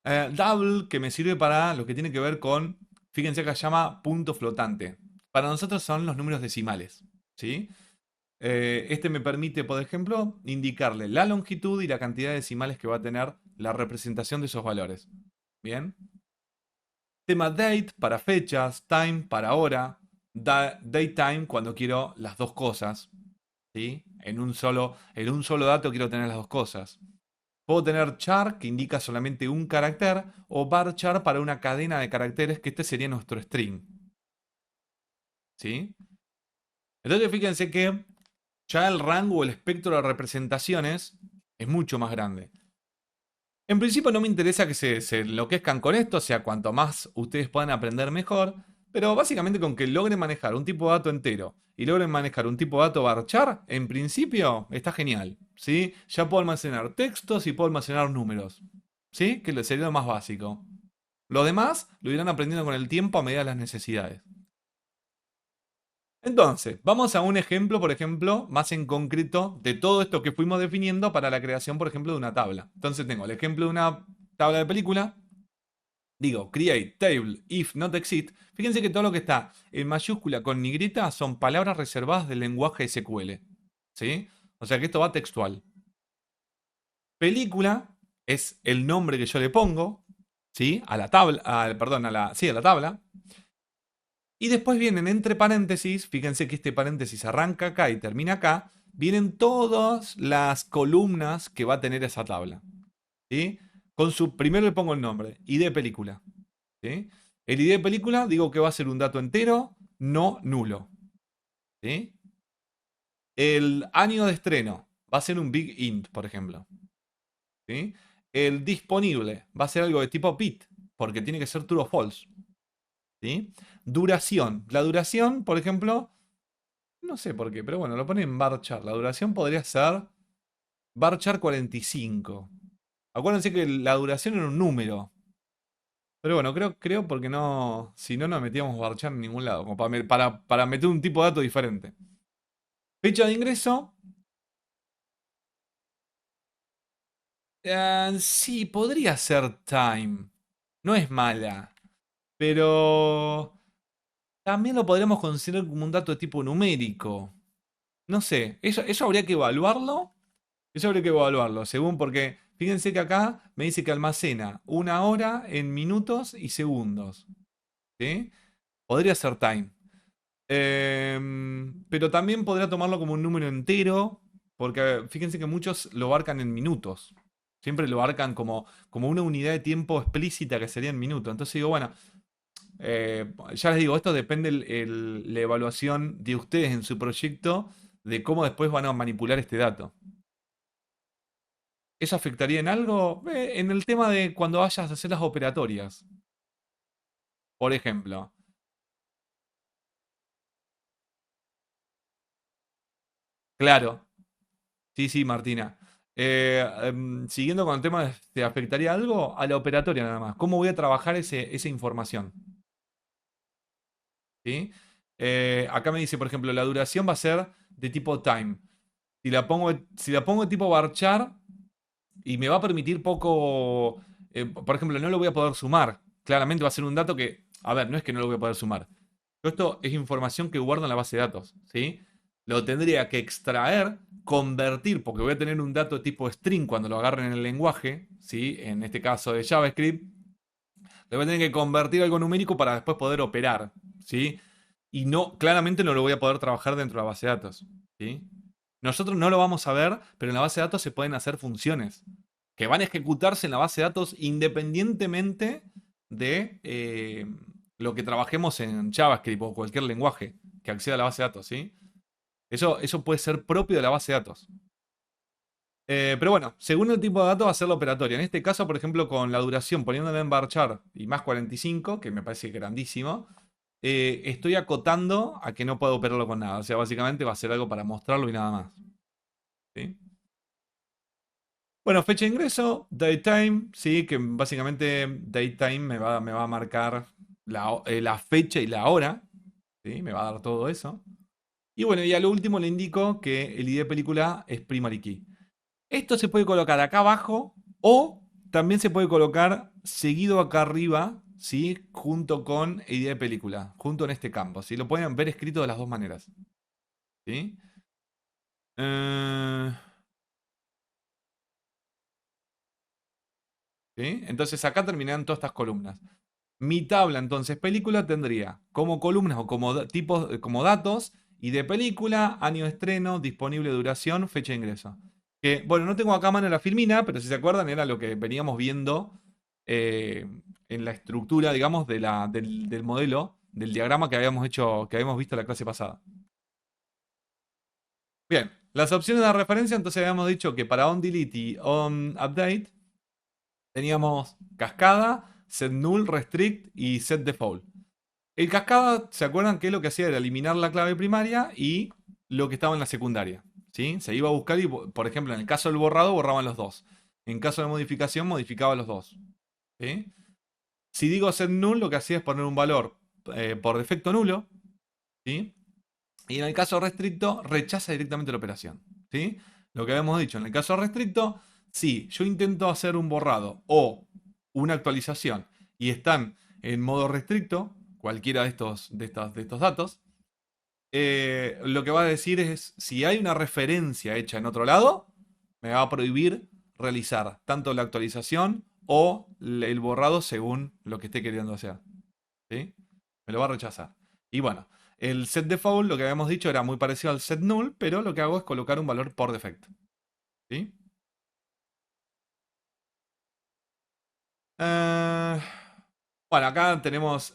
Double, que me sirve para lo que tiene que ver con, fíjense que se llama punto flotante. Para nosotros son los números decimales. ¿Sí? Este me permite, por ejemplo, indicarle la longitud y la cantidad de decimales que va a tener la representación de esos valores. Bien. Tema date para fechas, time para hora, datetime cuando quiero las dos cosas. ¿Sí? En un solo dato quiero tener las dos cosas. Puedo tener char, que indica solamente un carácter, o varchar para una cadena de caracteres, que este sería nuestro string. ¿Sí? Entonces fíjense que ya el rango o el espectro de representaciones es mucho más grande. En principio no me interesa que se enloquezcan con esto, o sea, cuanto más ustedes puedan aprender mejor, pero básicamente con que logren manejar un tipo de dato entero y logren manejar un tipo de dato varchar, en principio está genial, ¿sí? Ya puedo almacenar textos y puedo almacenar números, ¿sí? Que sería lo más básico. Lo demás lo irán aprendiendo con el tiempo a medida de las necesidades. Entonces, vamos a un ejemplo, por ejemplo, más en concreto de todo esto que fuimos definiendo para la creación, por ejemplo, de una tabla. Entonces tengo el ejemplo de una tabla de película. Digo, create table if not exist. Fíjense que todo lo que está en mayúscula con negrita son palabras reservadas del lenguaje SQL. ¿Sí? O sea que esto va textual. Película es el nombre que yo le pongo, ¿sí? A la tabla, perdón, a la tabla. Y después vienen entre paréntesis, fíjense que este paréntesis arranca acá y termina acá, vienen todas las columnas que va a tener esa tabla. ¿Sí? Primero le pongo el nombre, ID de película. ¿Sí? El ID de película digo que va a ser un dato entero, no nulo. ¿Sí? El año de estreno va a ser un big int, por ejemplo. ¿Sí? El disponible va a ser algo de tipo bit, porque tiene que ser true o false. ¿Sí? Duración. La duración, por ejemplo, no sé por qué, pero bueno, lo pone en varchar. La duración podría ser varchar 45. Acuérdense que la duración era un número. Pero bueno, creo porque no. Si no, no metíamos varchar en ningún lado. Como para meter un tipo de dato diferente. Fecha de ingreso. Sí, podría ser time. No es mala. Pero también lo podríamos considerar como un dato de tipo numérico. No sé, eso habría que evaluarlo. Eso habría que evaluarlo, según porque fíjense que acá me dice que almacena una hora en minutos y segundos. ¿Sí? Podría ser time. Pero también podría tomarlo como un número entero, porque fíjense que muchos lo abarcan en minutos. Siempre lo abarcan como una unidad de tiempo explícita que sería en minutos. Entonces digo, bueno, ya les digo, esto depende la evaluación de ustedes en su proyecto de cómo después van a manipular este dato. ¿Eso afectaría en algo? En el tema de cuando vayas a hacer las operatorias. Por ejemplo. Claro. Sí, sí, Martina. Siguiendo con el tema de ¿te afectaría algo? A la operatoria nada más. ¿Cómo voy a trabajar esa información? ¿Sí? Acá me dice, por ejemplo, la duración va a ser de tipo time. Si la pongo de tipo varchar y me va a permitir poco, por ejemplo, no lo voy a poder sumar. Claramente va a ser un dato que, a ver, no es que no lo voy a poder sumar. Esto es información que guardo en la base de datos, ¿sí? Lo tendría que extraer, convertir, porque voy a tener un dato tipo string cuando lo agarren en el lenguaje, ¿sí? En este caso de JavaScript. Lo voy a tener que convertir a algo numérico para después poder operar, ¿sí? Y no, claramente no lo voy a poder trabajar dentro de la base de datos, ¿sí? Nosotros no lo vamos a ver, pero en la base de datos se pueden hacer funciones que van a ejecutarse en la base de datos independientemente de lo que trabajemos en JavaScript o cualquier lenguaje que acceda a la base de datos, ¿sí? Eso puede ser propio de la base de datos. Pero bueno, según el tipo de dato va a ser la operatoria. En este caso, por ejemplo, con la duración poniéndola en varchar y más 45, que me parece grandísimo, estoy acotando a que no puedo operarlo con nada. O sea, básicamente va a ser algo para mostrarlo y nada más. ¿Sí? Bueno, fecha de ingreso, datetime, sí, que básicamente datetime me va a marcar la fecha y la hora, ¿sí? Me va a dar todo eso. Y bueno, y a lo último le indico que el ID de película es primary key. Esto se puede colocar acá abajo o también se puede colocar seguido acá arriba, ¿sí? Junto con ID de película, junto en este campo, ¿sí? Lo pueden ver escrito de las dos maneras, ¿sí? Eh, ¿Sí? Entonces acá terminan todas estas columnas. Mi tabla, entonces, película tendría como columnas o como tipos, como datos, y de película, año de estreno, disponible duración, fecha de ingreso. Que, bueno, no tengo acá a mano la filmina, pero si se acuerdan, era lo que veníamos viendo en la estructura, digamos, del modelo, del diagrama que habíamos hecho, que habíamos visto la clase pasada. Bien, las opciones de referencia, entonces habíamos dicho que para onDelete y onUpdate teníamos cascada, setNull, restrict y setDefault. El cascada, ¿se acuerdan que lo que hacía era eliminar la clave primaria y lo que estaba en la secundaria? ¿Sí? Se iba a buscar y, por ejemplo, en el caso del borrado, borraban los dos. En caso de modificación, modificaba los dos. ¿Sí? Si digo setNull, lo que hacía es poner un valor por defecto nulo. ¿Sí? Y en el caso restricto, rechaza directamente la operación. ¿Sí? Lo que habíamos dicho, en el caso restricto, si yo intento hacer un borrado o una actualización y están en modo restricto, cualquiera de estos datos, lo que va a decir es, si hay una referencia hecha en otro lado, me va a prohibir realizar tanto la actualización o el borrado según lo que esté queriendo hacer. ¿Sí? Me lo va a rechazar. Y bueno, el setDefault, lo que habíamos dicho, era muy parecido al setNull, pero lo que hago es colocar un valor por defecto. ¿Sí? Bueno, acá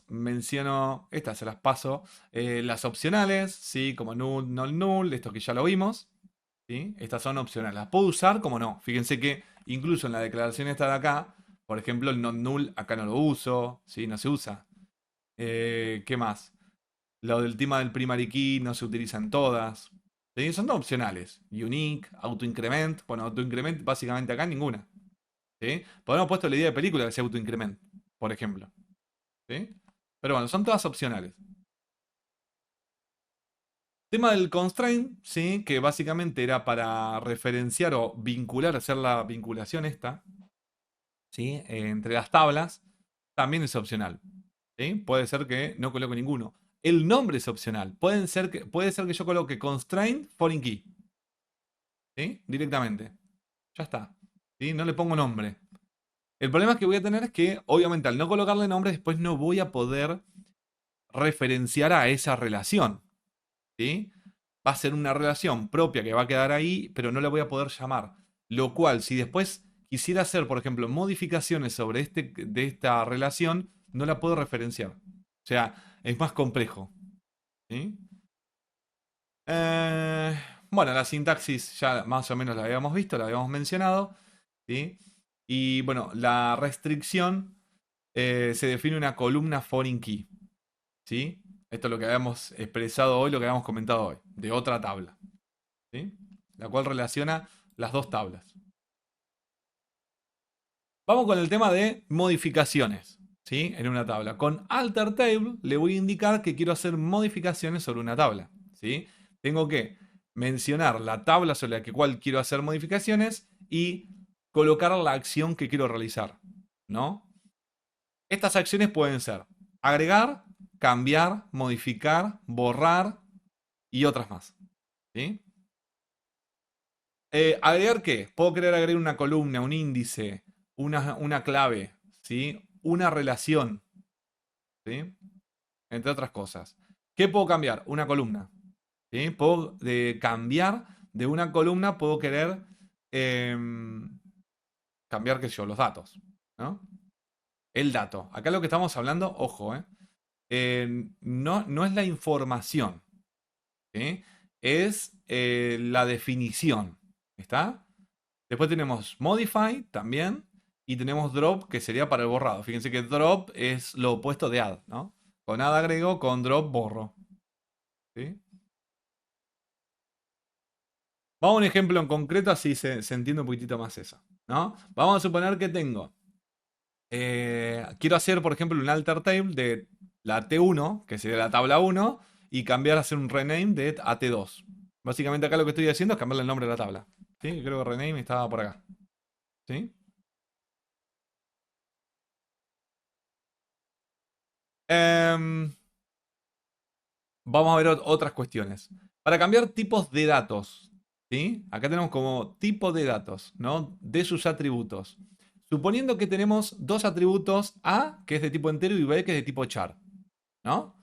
menciono, estas se las paso, las opcionales, ¿sí? Como null, null, null, esto que ya lo vimos, ¿sí? Estas son opcionales, las puedo usar como no. Fíjense que incluso en la declaración esta de acá, por ejemplo, el non null acá no lo uso, ¿sí? No se usa. ¿Qué más? Lo del tema del primary key no se utiliza en todas. ¿Sí? Son todas opcionales. Unique, autoincrement. Bueno, autoincrement básicamente acá ninguna. ¿Sí? Podemos haber puesto la idea de película que sea autoincrement, por ejemplo. ¿Sí? Pero bueno, son todas opcionales. Tema del constraint, ¿sí? Que básicamente era para referenciar o vincular, hacer la vinculación esta, ¿sí? Entre las tablas, también es opcional. ¿Sí? Puede ser que no coloque ninguno. El nombre es opcional. Puede ser que yo coloque constraint foreign key. ¿Sí? Directamente. Ya está. ¿Sí? No le pongo nombre. El problema que voy a tener es que, obviamente, al no colocarle nombre, después no voy a poder referenciar a esa relación. ¿Sí? va a ser una relación propia que va a quedar ahí, pero no la voy a poder llamar. Lo cual, si después quisiera hacer, por ejemplo, modificaciones sobre de esta relación, no la puedo referenciar. O sea, es más complejo. ¿Sí? Bueno, la sintaxis ya más o menos la habíamos visto, la habíamos mencionado. ¿Sí? Y bueno, la restricción se define una columna foreign key. ¿Sí? Esto es lo que habíamos expresado hoy, lo que habíamos comentado hoy, de otra tabla. ¿Sí? La cual relaciona las dos tablas. Vamos con el tema de modificaciones, ¿sí? En una tabla. Con alter table le voy a indicar que quiero hacer modificaciones sobre una tabla, ¿sí? Tengo que mencionar la tabla sobre la cual quiero hacer modificaciones y colocar la acción que quiero realizar, ¿no? Estas acciones pueden ser agregar, cambiar, modificar, borrar y otras más, ¿sí? ¿Agregar qué? Puedo querer agregar una columna, un índice, una clave, ¿sí? Una relación, ¿sí? Entre otras cosas. ¿Qué puedo cambiar? Una columna, ¿sí? Puedo cambiar de una columna, puedo querer cambiar, qué sé yo, los datos, ¿no? El dato. Acá lo que estamos hablando, ojo, no es la información, ¿sí? Es la definición, ¿está? Después tenemos modify también. Y tenemos drop, que sería para el borrado. Fíjense que drop es lo opuesto de add, ¿no? Con add agrego, con drop borro. ¿Sí? Vamos a un ejemplo en concreto, así se entiende un poquitito más eso, ¿no? Vamos a suponer que tengo. Quiero hacer, por ejemplo, un alter table de la T1, que sería la tabla 1, y cambiar a hacer un rename de a T2. Básicamente acá lo que estoy haciendo es cambiarle el nombre de la tabla. ¿Sí? Creo que rename estaba por acá. ¿Sí? Vamos a ver otras cuestiones. Para cambiar tipos de datos, ¿sí? Acá tenemos como tipo de datos, ¿no? De sus atributos. Suponiendo que tenemos dos atributos, A, que es de tipo entero, y B, que es de tipo char, ¿no?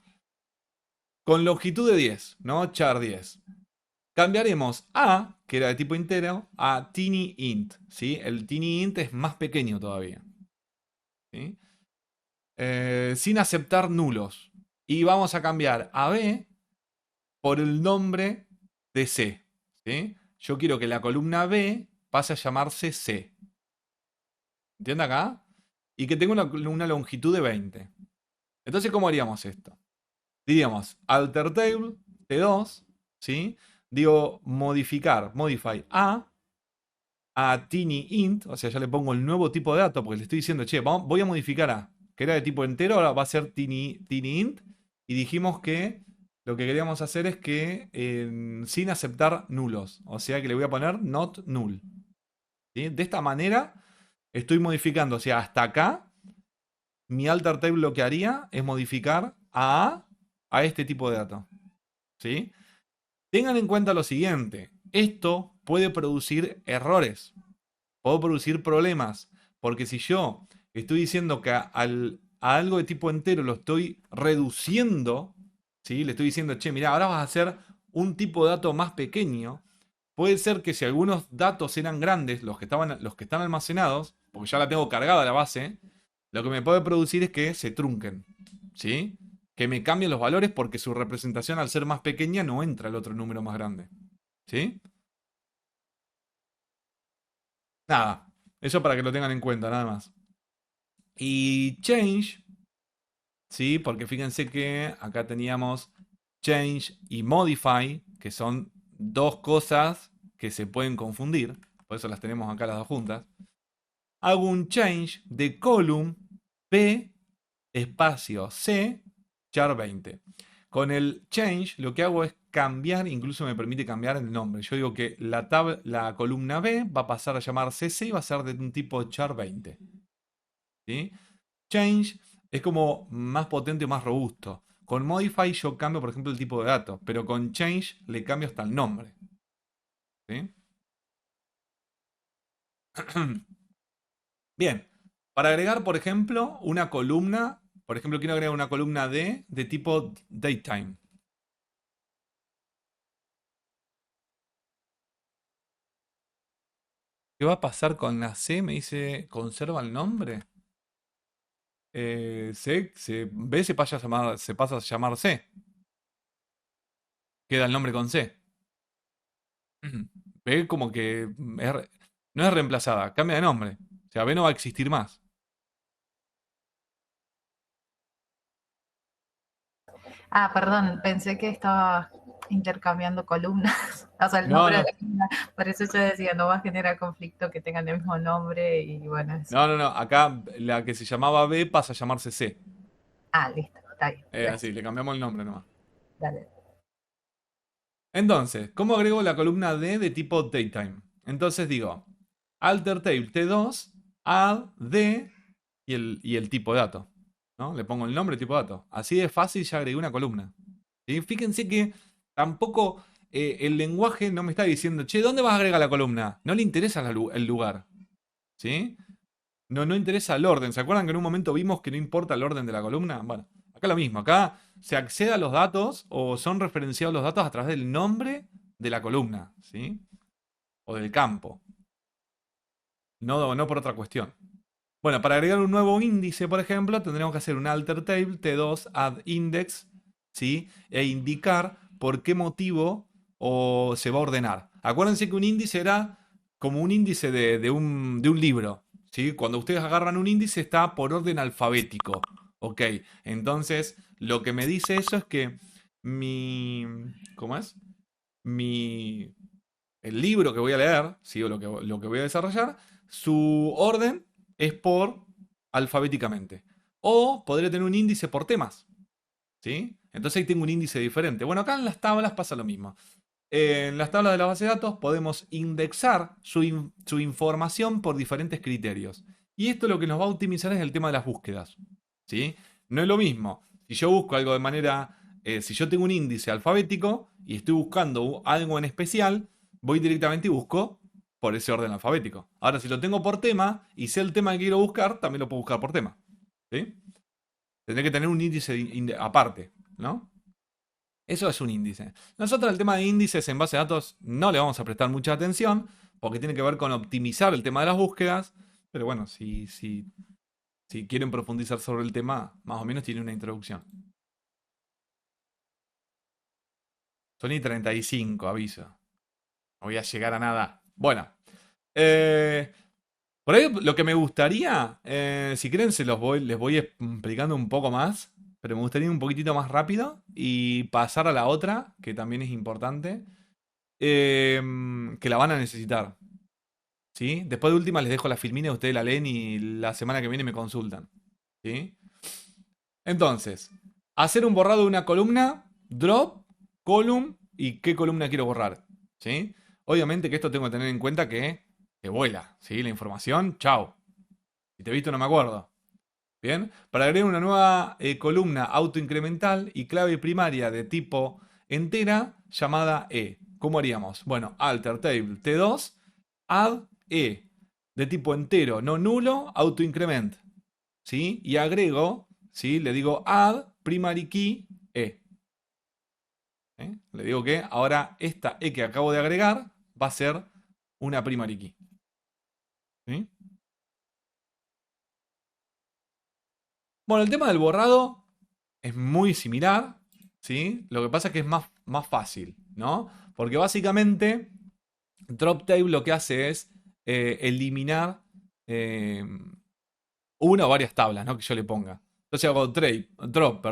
Con longitud de 10, ¿no? Char 10. Cambiaremos A, que era de tipo entero, a tiny int, ¿sí? El tiny int es más pequeño todavía, ¿sí? Sin aceptar nulos. Y vamos a cambiar a B por el nombre de C, ¿sí? Yo quiero que la columna B pase a llamarse C. ¿Entiende acá? Y que tenga una longitud de 20. Entonces, ¿cómo haríamos esto? Diríamos alter table T2, ¿sí? Digo modificar, modify a tiny int, o sea, ya le pongo el nuevo tipo de dato porque le estoy diciendo, che, voy a modificar a, que era de tipo entero, ahora va a ser tiny int. Y dijimos que lo que queríamos hacer es que sin aceptar nulos, o sea que le voy a poner not null. ¿Sí? De esta manera estoy modificando, o sea, hasta acá mi alter table lo que haría es modificar a este tipo de dato. ¿Sí? Tengan en cuenta lo siguiente, esto puede producir errores, puede producir problemas, porque si yo estoy diciendo que a algo de tipo entero lo estoy reduciendo, ¿sí? Le estoy diciendo, che, mirá, ahora vas a hacer un tipo de dato más pequeño. Puede ser que si algunos datos eran grandes, los que están almacenados, porque ya la tengo cargada la base, lo que me puede producir es que se trunquen, ¿sí? Que me cambien los valores porque su representación al ser más pequeña no entra el otro número más grande, ¿sí? Nada, eso para que lo tengan en cuenta, nada más. Y change, ¿sí? Porque fíjense que acá teníamos change y modify, que son dos cosas que se pueden confundir. Por eso las tenemos acá las dos juntas. Hago un change de column P espacio C char 20. Con el change lo que hago es cambiar, incluso me permite cambiar el nombre. Yo digo que la columna B va a pasar a llamarse C y va a ser de un tipo char 20. ¿Sí? Change es como más potente o más robusto. Con modify yo cambio, por ejemplo, el tipo de dato, pero con change le cambio hasta el nombre. ¿Sí? Bien, para agregar, por ejemplo, una columna, por ejemplo, quiero agregar una columna de tipo datetime. ¿Qué va a pasar con la C? Me dice, ¿conserva el nombre? B se pasa a llamar C. Queda el nombre con C. B como que no es reemplazada, cambia de nombre. O sea, B no va a existir más. Ah, perdón, pensé que estaba intercambiando columnas, o sea, el No, nombre de no. la columna. Por eso yo decía, no va a generar conflicto que tengan el mismo nombre y bueno, eso. No, no, no. Acá la que se llamaba B pasa a llamarse C. Ah, listo, está bien. Así, Gracias. le cambiamos el nombre nomás. Dale. Entonces, ¿cómo agrego la columna D de tipo datetime? Entonces digo, alter table T2, add D y el tipo de dato. ¿No? Le pongo el nombre y tipo de dato. Así de fácil ya agregué una columna. ¿Sí? Fíjense que tampoco el lenguaje no me está diciendo, che, ¿dónde vas a agregar la columna? No le interesa el lugar. ¿Sí? No interesa el orden. ¿Se acuerdan que en un momento vimos que no importa el orden de la columna? Bueno, acá lo mismo. Acá se accede a los datos o son referenciados los datos a través del nombre de la columna, ¿sí? O del campo. No por otra cuestión. Bueno, para agregar un nuevo índice, por ejemplo, tendremos que hacer un alter table T2 add index, ¿sí? E indicar por qué motivo se va a ordenar. Acuérdense que un índice era como un índice de un libro, ¿sí? Cuando ustedes agarran un índice está por orden alfabético. Ok, entonces lo que me dice eso es que ¿cómo es? El libro que voy a leer, ¿sí? O lo que voy a desarrollar, su orden es por alfabéticamente. O podría tener un índice por temas, ¿sí? Entonces ahí tengo un índice diferente. Bueno, acá en las tablas pasa lo mismo. En las tablas de la base de datos podemos indexar su información por diferentes criterios. Y esto lo que nos va a optimizar es el tema de las búsquedas, ¿sí? No es lo mismo. Si yo busco algo de manera... si yo tengo un índice alfabético y estoy buscando algo en especial, voy directamente y busco por ese orden alfabético. Ahora, si lo tengo por tema y sé el tema que quiero buscar, también lo puedo buscar por tema, ¿sí? Tendré que tener un índice aparte, ¿no? Eso es un índice. Nosotros el tema de índices en base de datos no le vamos a prestar mucha atención porque tiene que ver con optimizar el tema de las búsquedas. Pero bueno, si quieren profundizar sobre el tema, más o menos tiene una introducción. Son y 35, aviso. No voy a llegar a nada. Bueno. Por ahí lo que me gustaría, si quieren les voy explicando un poco más, pero me gustaría ir un poquitito más rápido y pasar a la otra, que también es importante, que la van a necesitar. ¿Sí? Después de última les dejo la filmina, ustedes la leen y la semana que viene me consultan. ¿Sí? Entonces, hacer un borrado de una columna, drop, column y qué columna quiero borrar. ¿Sí? Obviamente que esto tengo que tener en cuenta que vuela, ¿sí? La información, chao. Si te he visto no me acuerdo. Bien, para agregar una nueva columna autoincremental y clave primaria de tipo entera llamada E. ¿Cómo haríamos? Bueno, alter table T2, add E de tipo entero, no nulo, autoincrement. ¿Sí? Y agrego, ¿sí? Le digo add primary key E. Le digo que ahora esta E que acabo de agregar va a ser una primary key. ¿Sí? Bueno, el tema del borrado es muy similar, ¿sí? Lo que pasa es que es más fácil, ¿no? Porque básicamente drop table lo que hace es eliminar una o varias tablas, ¿no? Que yo le ponga. Entonces hago drop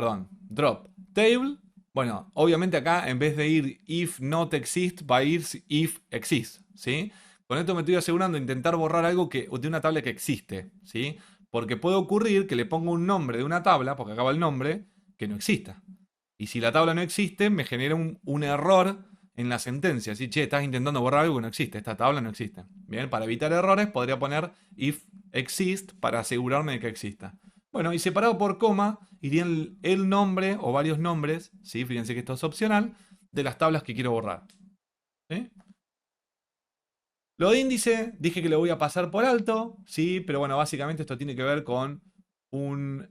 table. Bueno, obviamente acá en vez de ir if not exist, va a ir if exist, ¿sí? Con esto me estoy asegurando de intentar borrar algo de una tabla que existe, ¿sí? Porque puede ocurrir que le ponga un nombre de una tabla, porque acaba el nombre, que no exista. Y si la tabla no existe, me genera un error en la sentencia. ¿Sí? Che, estás intentando borrar algo que no existe. Esta tabla no existe. Bien, para evitar errores podría poner if exist para asegurarme de que exista. Bueno, y separado por coma, irían el nombre o varios nombres, ¿sí? Fíjense que esto es opcional, de las tablas que quiero borrar. ¿Sí? Lo de índice, dije que lo voy a pasar por alto, ¿sí? Pero bueno, básicamente esto tiene que ver con un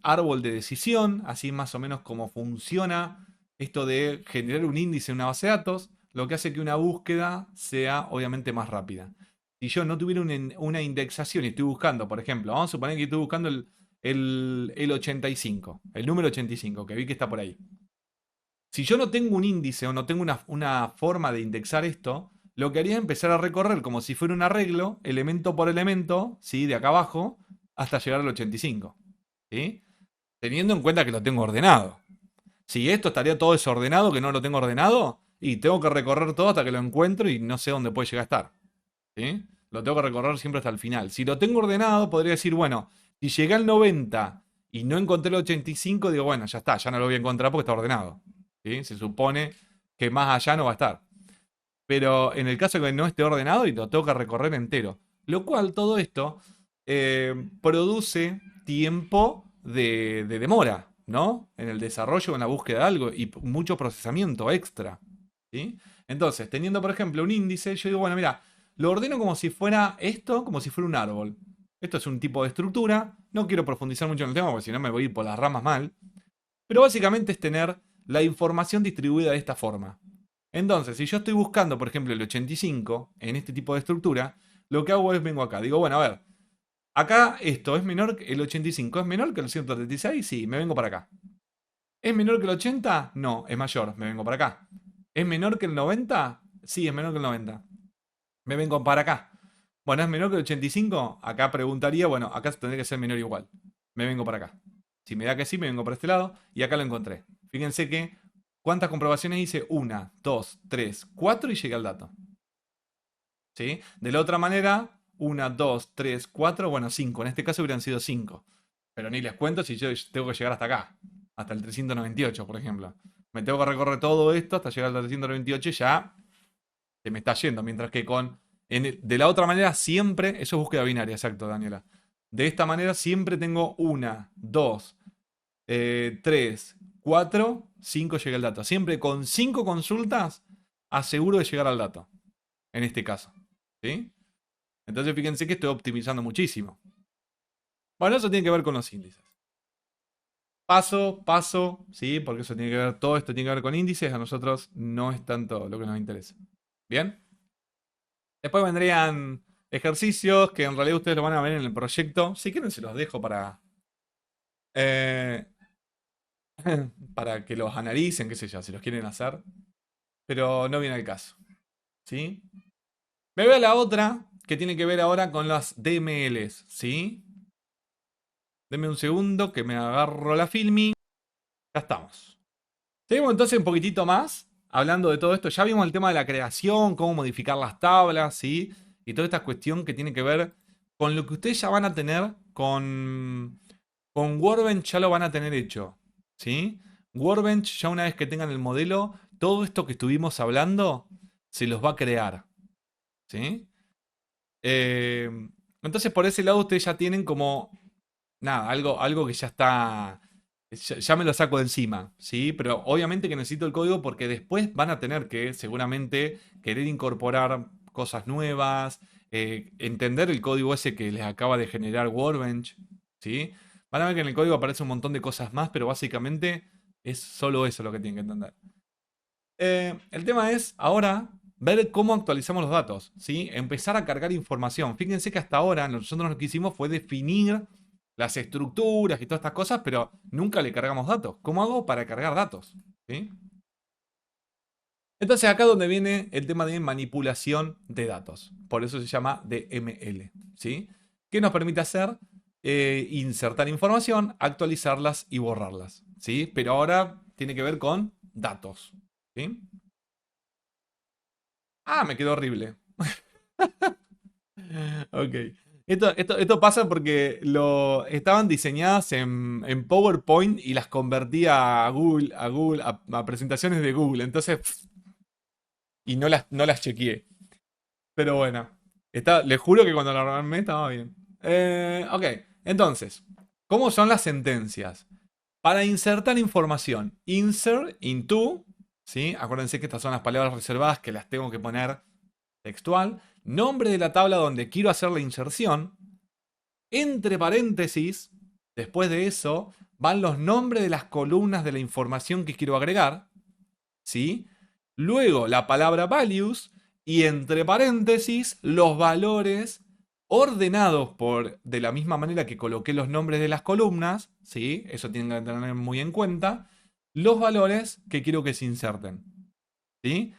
árbol de decisión, así más o menos como funciona esto de generar un índice en una base de datos, lo que hace que una búsqueda sea obviamente más rápida. si yo no tuviera una indexación y estoy buscando, por ejemplo, vamos a suponer que estoy buscando el 85, el número 85, que vi que está por ahí. Si yo no tengo un índice o no tengo una forma de indexar esto, lo que haría es empezar a recorrer como si fuera un arreglo, elemento por elemento, ¿sí? De acá abajo, hasta llegar al 85. ¿Sí? Teniendo en cuenta que lo tengo ordenado. Si esto estaría todo desordenado, que no lo tengo ordenado, y tengo que recorrer todo hasta que lo encuentro y no sé dónde puede llegar a estar. ¿Sí? Lo tengo que recorrer siempre hasta el final. Si lo tengo ordenado, podría decir, bueno, si llegué al 90 y no encontré el 85, digo, bueno, ya está, ya no lo voy a encontrar porque está ordenado. ¿Sí? Se supone que más allá no va a estar. Pero en el caso de que no esté ordenado y lo tengo que recorrer entero. Lo cual todo esto produce tiempo de demora, ¿no? En el desarrollo, en la búsqueda de algo y mucho procesamiento extra. ¿Sí? Entonces, teniendo por ejemplo un índice, yo digo, bueno, mira, lo ordeno como si fuera esto, como si fuera un árbol. Esto es un tipo de estructura. No quiero profundizar mucho en el tema porque si no me voy a ir por las ramas mal. Pero básicamente es tener la información distribuida de esta forma. Entonces, si yo estoy buscando, por ejemplo, el 85 en este tipo de estructura, lo que hago es vengo acá. Digo, bueno, a ver, acá esto es menor, el 85 es menor que el 136, sí, me vengo para acá. ¿Es menor que el 80? No, es mayor, me vengo para acá. ¿Es menor que el 90? Sí, es menor que el 90. Me vengo para acá. Bueno, ¿es menor que el 85? Acá preguntaría, bueno, acá tendría que ser menor o igual. Me vengo para acá. Si me da que sí, me vengo para este lado y acá lo encontré. Fíjense que, ¿cuántas comprobaciones hice? 1, 2, 3, 4 y llegué al dato. ¿Sí? De la otra manera, 1, 2, 3, 4, bueno, 5. En este caso hubieran sido 5. Pero ni les cuento si yo tengo que llegar hasta acá. Hasta el 398, por ejemplo. Me tengo que recorrer todo esto hasta llegar al 398 y ya se me está yendo. Mientras que de la otra manera siempre, eso es búsqueda binaria, exacto, Daniela. De esta manera siempre tengo 1, 2, 3, 4, 5 llega el dato. Siempre con 5 consultas aseguro de llegar al dato. En este caso. ¿Sí? Entonces fíjense que estoy optimizando muchísimo. Bueno, eso tiene que ver con los índices. Paso, ¿sí? Porque eso tiene que ver, todo esto tiene que ver con índices. A nosotros no es tanto lo que nos interesa. ¿Bien? Después vendrían ejercicios que en realidad ustedes lo van a ver en el proyecto. Si quieren se los dejo para para que los analicen, qué sé yo, si los quieren hacer. Pero no viene al caso. ¿Sí? Me veo la otra que tiene que ver ahora con las DMLs. ¿Sí? Denme un segundo que me agarro la filmi. Ya estamos. Seguimos entonces un poquitito más hablando de todo esto. Ya vimos el tema de la creación, cómo modificar las tablas, ¿sí? Y toda esta cuestión que tiene que ver con lo que ustedes ya van a tener con Workbench, ya lo van a tener hecho, ¿sí? Workbench, ya una vez que tengan el modelo, todo esto que estuvimos hablando se los va a crear, ¿sí? Entonces por ese lado ustedes ya tienen como, nada, algo que ya está, ya me lo saco de encima, ¿sí? Pero obviamente que necesito el código porque después van a tener que seguramente querer incorporar cosas nuevas, entender el código ese que les acaba de generar Workbench, ¿sí? Van a ver que en el código aparece un montón de cosas más, pero básicamente es solo eso lo que tienen que entender. El tema es ahora ver cómo actualizamos los datos, ¿sí? Empezar a cargar información. Fíjense que hasta ahora nosotros lo que hicimos fue definir las estructuras y todas estas cosas, pero nunca le cargamos datos. ¿Cómo hago para cargar datos? ¿Sí? Entonces acá es donde viene el tema de manipulación de datos. Por eso se llama DML, ¿sí? ¿Qué nos permite hacer? Insertar información, actualizarlas y borrarlas, ¿sí? Pero ahora tiene que ver con datos, ¿sí? Ah, me quedó horrible. Ok. Esto pasa porque estaban diseñadas en PowerPoint y las convertía a Google, a presentaciones de Google. Entonces, y no las chequeé. Pero bueno, les juro que cuando la armé estaba bien. Ok, entonces, ¿cómo son las sentencias? Para insertar información, insert, into, ¿sí? Acuérdense que estas son las palabras reservadas que las tengo que poner textual. Nombre de la tabla donde quiero hacer la inserción. Entre paréntesis, después de eso, van los nombres de las columnas de la información que quiero agregar, ¿sí? Luego la palabra values y entre paréntesis los valores ordenados de la misma manera que coloqué los nombres de las columnas, ¿sí? Eso tienen que tener muy en cuenta, los valores que quiero que se inserten, ¿sí?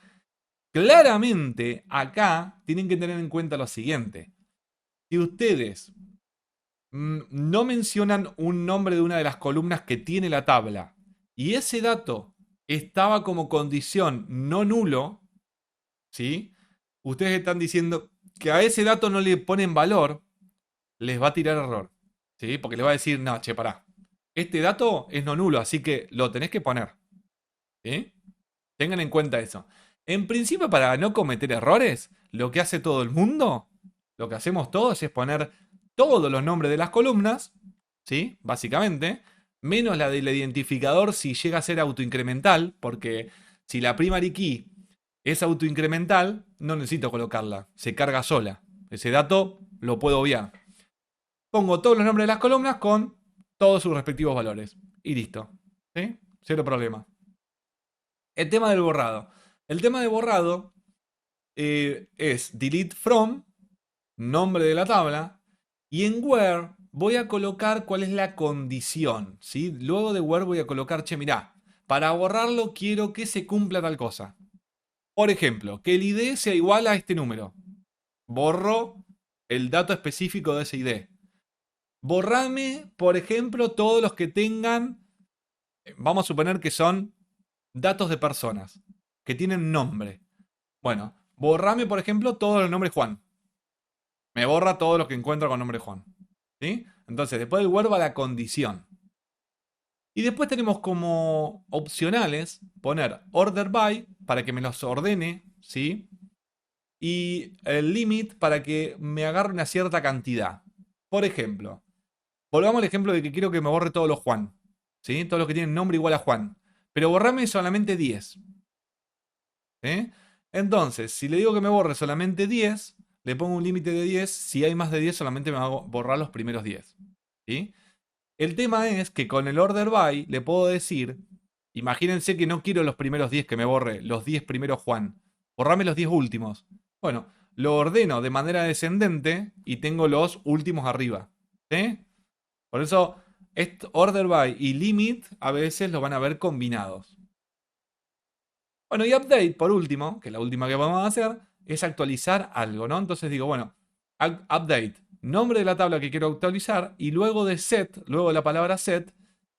Claramente acá tienen que tener en cuenta lo siguiente. Si ustedes no mencionan un nombre de una de las columnas que tiene la tabla y ese dato estaba como condición no nulo, ¿sí? Ustedes están diciendo que a ese dato no le ponen valor, les va a tirar error, ¿sí? Porque les va a decir, no, che, pará. Este dato es no nulo, así que lo tenés que poner, ¿sí? Tengan en cuenta eso. En principio, para no cometer errores, lo que hace todo el mundo, lo que hacemos todos es poner todos los nombres de las columnas, ¿sí? Básicamente, menos la del identificador si llega a ser autoincremental, porque si la primary key es autoincremental, no necesito colocarla, se carga sola. Ese dato lo puedo obviar. Pongo todos los nombres de las columnas con todos sus respectivos valores. Y listo, ¿sí? Cero problema. El tema del borrado. El tema de borrado es delete from, nombre de la tabla, y en where voy a colocar cuál es la condición, ¿sí? Luego de where voy a colocar, che, mirá, para borrarlo quiero que se cumpla tal cosa. Por ejemplo, que el ID sea igual a este número. Borro el dato específico de ese ID. Borrame, por ejemplo, todos los que tengan, vamos a suponer que son datos de personas, que tienen nombre. Bueno, borrame, por ejemplo, todos los nombres Juan. Me borra todos los que encuentro con nombre Juan. ¿Sí? Entonces, después del where va la condición. Y después tenemos como opcionales poner order by para que me los ordene, ¿sí? Y el limit para que me agarre una cierta cantidad. Por ejemplo, volvamos al ejemplo de que quiero que me borre todos los Juan, ¿sí? Todos los que tienen nombre igual a Juan. Pero borrame solamente 10. ¿Sí? Entonces, si le digo que me borre solamente 10, le pongo un límite de 10. Si hay más de 10, solamente me va a borrar los primeros 10. ¿Sí? El tema es que con el order by le puedo decir, imagínense que no quiero los primeros 10 que me borre, los 10 primeros Juan. Borrame los 10 últimos. Bueno, lo ordeno de manera descendente y tengo los últimos arriba. ¿Sí? Por eso, order by y limit a veces lo van a ver combinados. Bueno, y update, por último, que es la última que vamos a hacer, es actualizar algo, ¿no? Entonces digo, bueno, update, nombre de la tabla que quiero actualizar, y luego de set, luego de la palabra set,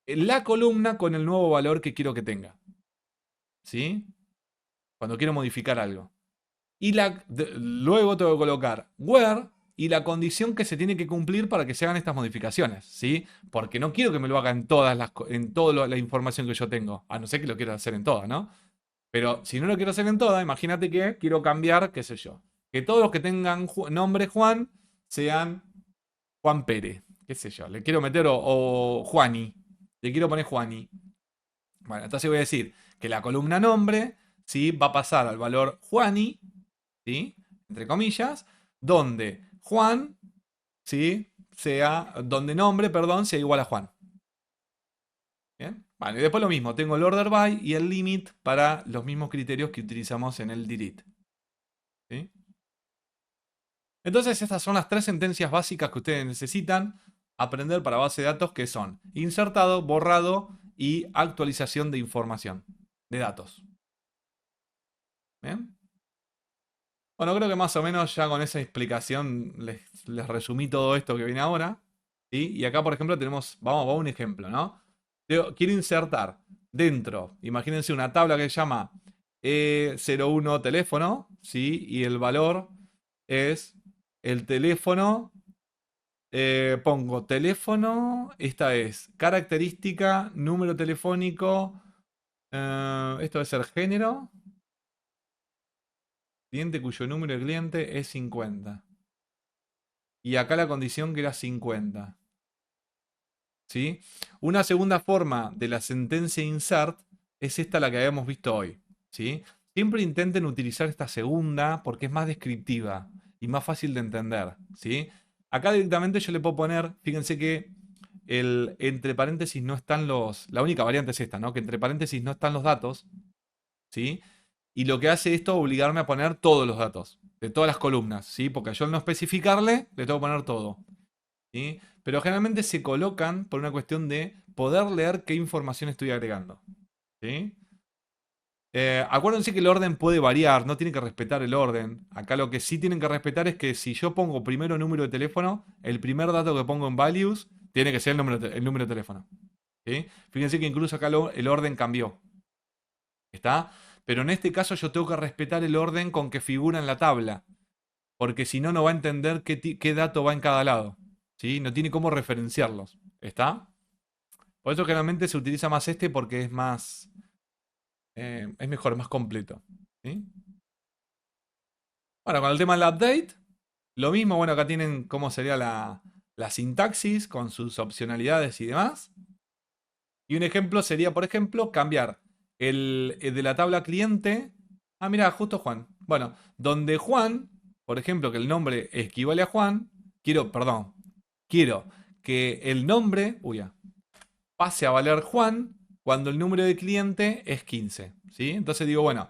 la columna con el nuevo valor que quiero que tenga. ¿Sí? Cuando quiero modificar algo. Y luego tengo que colocar where y la condición que se tiene que cumplir para que se hagan estas modificaciones, ¿sí? Porque no quiero que me lo haga en toda la información que yo tengo, a no ser que lo quiera hacer en todas, ¿no? Pero si no lo quiero hacer en toda, imagínate que quiero cambiar, qué sé yo. Que todos los que tengan nombre Juan sean Juan Pérez. Qué sé yo. Le quiero meter o Juani. Le quiero poner Juani. Bueno, entonces voy a decir que la columna nombre, ¿sí? Va a pasar al valor Juani, ¿sí? Entre comillas, donde Juan, ¿sí? Donde nombre, perdón, sea igual a Juan. ¿Bien? Vale, y después lo mismo, tengo el order by y el limit para los mismos criterios que utilizamos en el delete. ¿Sí? Entonces estas son las 3 sentencias básicas que ustedes necesitan aprender para base de datos, que son insertado, borrado y actualización de información, de datos. ¿Bien? Bueno, creo que más o menos ya con esa explicación les resumí todo esto que viene ahora. ¿Sí? Y acá, por ejemplo, vamos a un ejemplo, ¿no? Quiero insertar dentro, imagínense una tabla que se llama E01 teléfono, ¿sí? Y el valor es el teléfono. Pongo teléfono, esta es característica, número telefónico, esto debe ser género, cliente cuyo número de cliente es 50. Y acá la condición que era 50. ¿Sí? Una segunda forma de la sentencia insert es esta la que habíamos visto hoy. ¿Sí? Siempre intenten utilizar esta segunda porque es más descriptiva y más fácil de entender. ¿Sí? Acá directamente yo le puedo poner, fíjense que entre paréntesis no están la única variante es esta, ¿no? Que entre paréntesis no están los datos. ¿Sí? Y lo que hace esto es obligarme a poner todos los datos de todas las columnas, ¿sí? Porque yo al no especificarle, le tengo que poner todo, ¿sí? Pero generalmente se colocan por una cuestión de poder leer qué información estoy agregando, ¿sí? Acuérdense que el orden puede variar, no tienen que respetar el orden. Acá lo que sí tienen que respetar es que si yo pongo primero número de teléfono, el primer dato que pongo en values tiene que ser el número de teléfono, ¿sí? Fíjense que incluso acá el orden cambió. ¿Está? Pero en este caso yo tengo que respetar el orden con que figura en la tabla. Porque si no, no va a entender qué dato va en cada lado, ¿sí? No tiene cómo referenciarlos. ¿Está? Por eso generalmente se utiliza más este porque es más... es mejor, más completo, ¿sí? Bueno, con el tema del update, lo mismo. Bueno, acá tienen cómo sería la sintaxis con sus opcionalidades y demás. Y un ejemplo sería, por ejemplo, cambiar el de la tabla cliente. Ah, mira, justo Juan. Bueno, donde Juan, por ejemplo, que el nombre equivale a Juan, quiero que el nombre, pase a valer Juan cuando el número de cliente es 15, ¿sí? Entonces digo, bueno,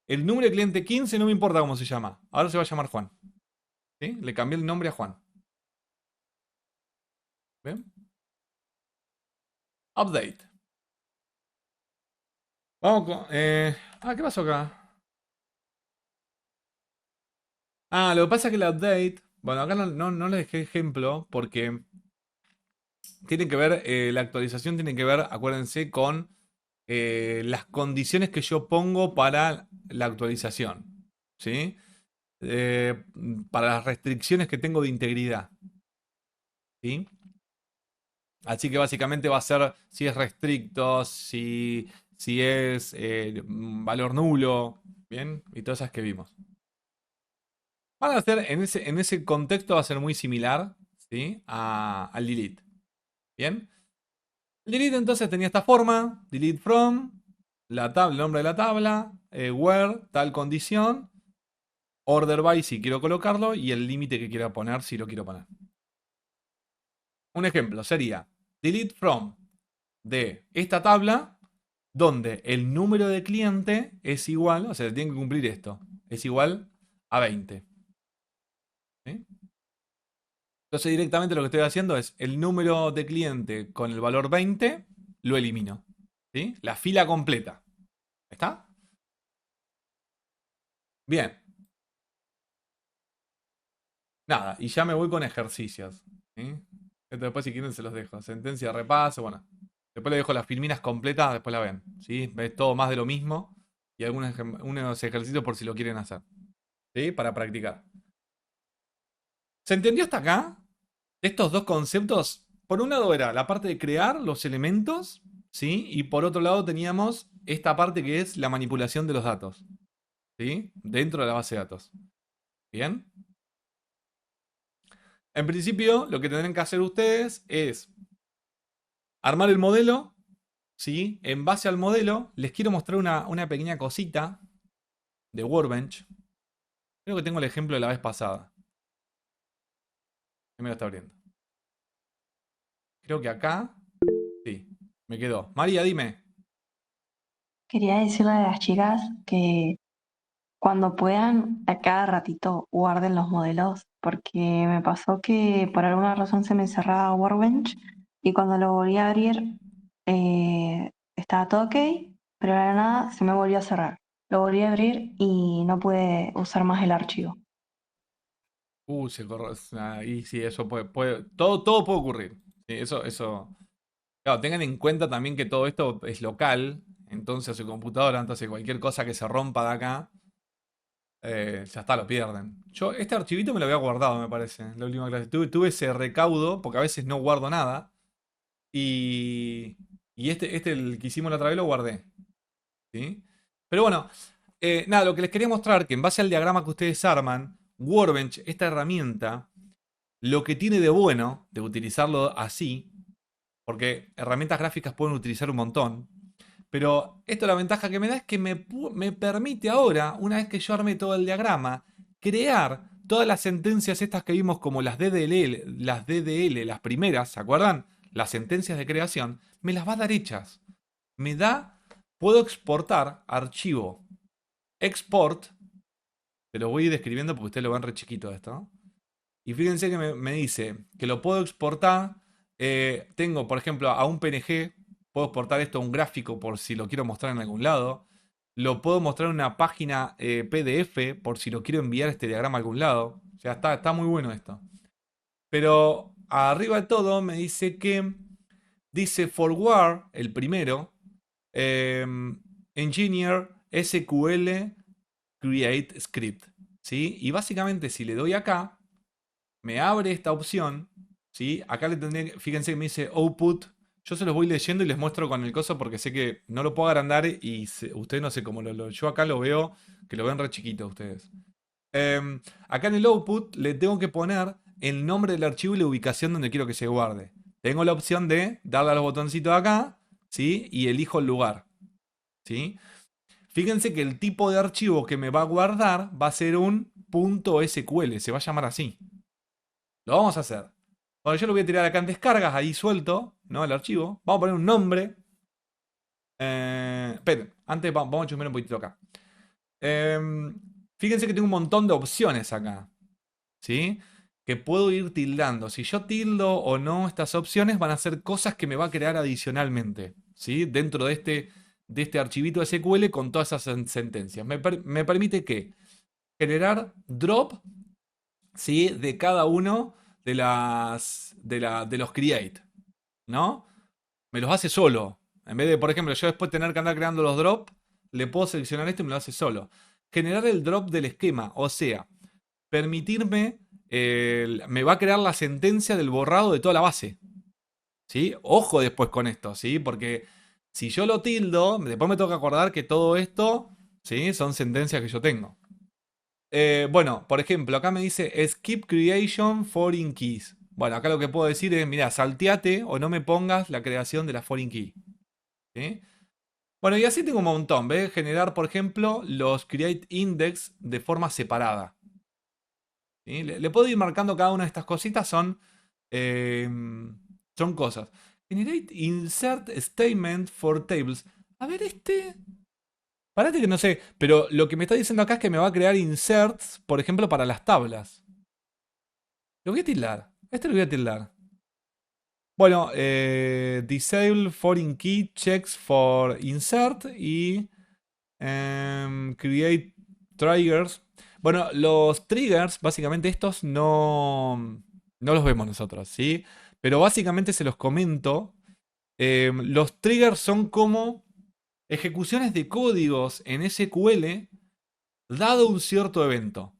el número de cliente 15 no me importa cómo se llama, ahora se va a llamar Juan, ¿sí? Le cambié el nombre a Juan. ¿Ven? Update. Vamos con... ¿qué pasó acá? Lo que pasa es que el update... Bueno, acá no le dejé ejemplo porque tiene que ver, la actualización tiene que ver, acuérdense, con las condiciones que yo pongo para la actualización, ¿sí? Para las restricciones que tengo de integridad, ¿sí? Así que básicamente va a ser si es restricto, si es valor nulo, ¿bien? Y todas esas que vimos. Van a ser, en ese contexto va a ser muy similar, ¿sí? Al delete. ¿Bien? El delete entonces tenía esta forma: delete from, la tabla, el nombre de la tabla, where, tal condición, order by si quiero colocarlo y el límite que quiera poner si lo quiero poner. Un ejemplo sería delete from de esta tabla donde el número de cliente es igual, o sea, tienen que cumplir esto, es igual a 20. ¿Sí? Entonces directamente lo que estoy haciendo es el número de cliente con el valor 20, lo elimino, ¿sí? La fila completa. ¿Está? Bien. Nada, y ya me voy con ejercicios, ¿sí? Esto después si quieren se los dejo. Sentencia, repaso, bueno. Después les dejo las filminas completas, después la ven, ¿sí? Ves todo más de lo mismo y unos ejercicios por si lo quieren hacer, ¿sí? Para practicar. ¿Se entendió hasta acá? Estos dos conceptos, por un lado era la parte de crear los elementos, ¿sí? Y por otro lado teníamos esta parte que es la manipulación de los datos, ¿sí? Dentro de la base de datos. ¿Bien? En principio, lo que tendrán que hacer ustedes es armar el modelo, ¿sí? En base al modelo, les quiero mostrar una pequeña cosita de Workbench. Creo que tengo el ejemplo de la vez pasada. ¿Qué me lo está abriendo? Creo que acá. Sí, me quedó. María, dime. Quería decirle a las chicas que cuando puedan, a cada ratito guarden los modelos, porque me pasó que por alguna razón se me cerraba Workbench y cuando lo volví a abrir estaba todo ok, pero de la nada se me volvió a cerrar. Lo volví a abrir y no pude usar más el archivo. Se corrió. Y sí, eso todo puede ocurrir. Sí, eso. Claro, tengan en cuenta también que todo esto es local. Entonces su computadora, entonces cualquier cosa que se rompa de acá, ya está, lo pierden. Yo este archivito me lo había guardado, me parece, en la última clase. Tuve ese recaudo, porque a veces no guardo nada. Y el que hicimos la otra vez lo guardé, ¿sí? Pero bueno, nada, lo que les quería mostrar, que en base al diagrama que ustedes arman, Workbench, esta herramienta, lo que tiene de bueno de utilizarlo así, porque herramientas gráficas pueden utilizar un montón, pero esto la ventaja que me da es que me permite ahora, una vez que yo armé todo el diagrama, crear todas las sentencias estas que vimos como las DDL, las primeras, ¿se acuerdan? Las sentencias de creación, me las va a dar hechas. Puedo exportar archivo export, te lo voy a ir describiendo porque ustedes lo ven re chiquito esto. Y fíjense que me dice que lo puedo exportar. Tengo, por ejemplo, a un PNG. Puedo exportar esto a un gráfico por si lo quiero mostrar en algún lado. Lo puedo mostrar en una página PDF por si lo quiero enviar este diagrama a algún lado. O sea, está muy bueno esto. Pero arriba de todo me dice que dice forward, el primero, engineer SQL create script. ¿Sí? Y básicamente si le doy acá, me abre esta opción. ¿Sí? Acá le tendré, fíjense que me dice output. Yo se los voy leyendo y les muestro con el coso porque sé que no lo puedo agrandar y ustedes no sé cómo yo acá lo veo, que lo ven re chiquito ustedes. Acá en el output le tengo que poner el nombre del archivo y la ubicación donde quiero que se guarde. Tengo la opción de darle a los botoncitos de acá, ¿sí? Y elijo el lugar, ¿sí? Fíjense que el tipo de archivo que me va a guardar va a ser un .sql, se va a llamar así. Lo vamos a hacer. Bueno, yo lo voy a tirar acá en descargas, ahí suelto, ¿no? El archivo. Vamos a poner un nombre. Esperen, antes vamos a chusmear un poquito acá. Fíjense que tengo un montón de opciones acá, ¿sí? Que puedo ir tildando. Si yo tildo o no estas opciones, van a ser cosas que me va a crear adicionalmente, ¿sí? Dentro de este archivito SQL con todas esas sentencias. Me permite que generar drop, ¿sí? De cada uno de los create, ¿no? Me los hace solo. En vez de, por ejemplo, yo después tener que andar creando los drop, le puedo seleccionar esto y me lo hace solo. Generar el drop del esquema, o sea, permitirme, me va a crear la sentencia del borrado de toda la base. ¿Sí? Ojo después con esto, ¿sí? Porque si yo lo tildo, después me tengo que acordar que todo esto, ¿sí? Son sentencias que yo tengo. Bueno, por ejemplo, acá me dice skip creation foreign keys. Bueno, acá lo que puedo decir es, mira, salteate o no me pongas la creación de la foreign key. ¿Sí? Bueno, y así tengo un montón. ¿Ves? Generar, por ejemplo, los create index de forma separada. ¿Sí? Le puedo ir marcando cada una de estas cositas, son cosas. Generate insert statement for tables. A ver, parate que no sé, pero lo que me está diciendo acá es que me va a crear inserts, por ejemplo, para las tablas. Lo voy a tildar. Lo voy a tildar. Bueno, disable foreign key checks for insert y create triggers. Bueno, los triggers, básicamente estos no los vemos nosotros, ¿sí? Pero básicamente se los comento. Los triggers son como ejecuciones de códigos en SQL dado un cierto evento.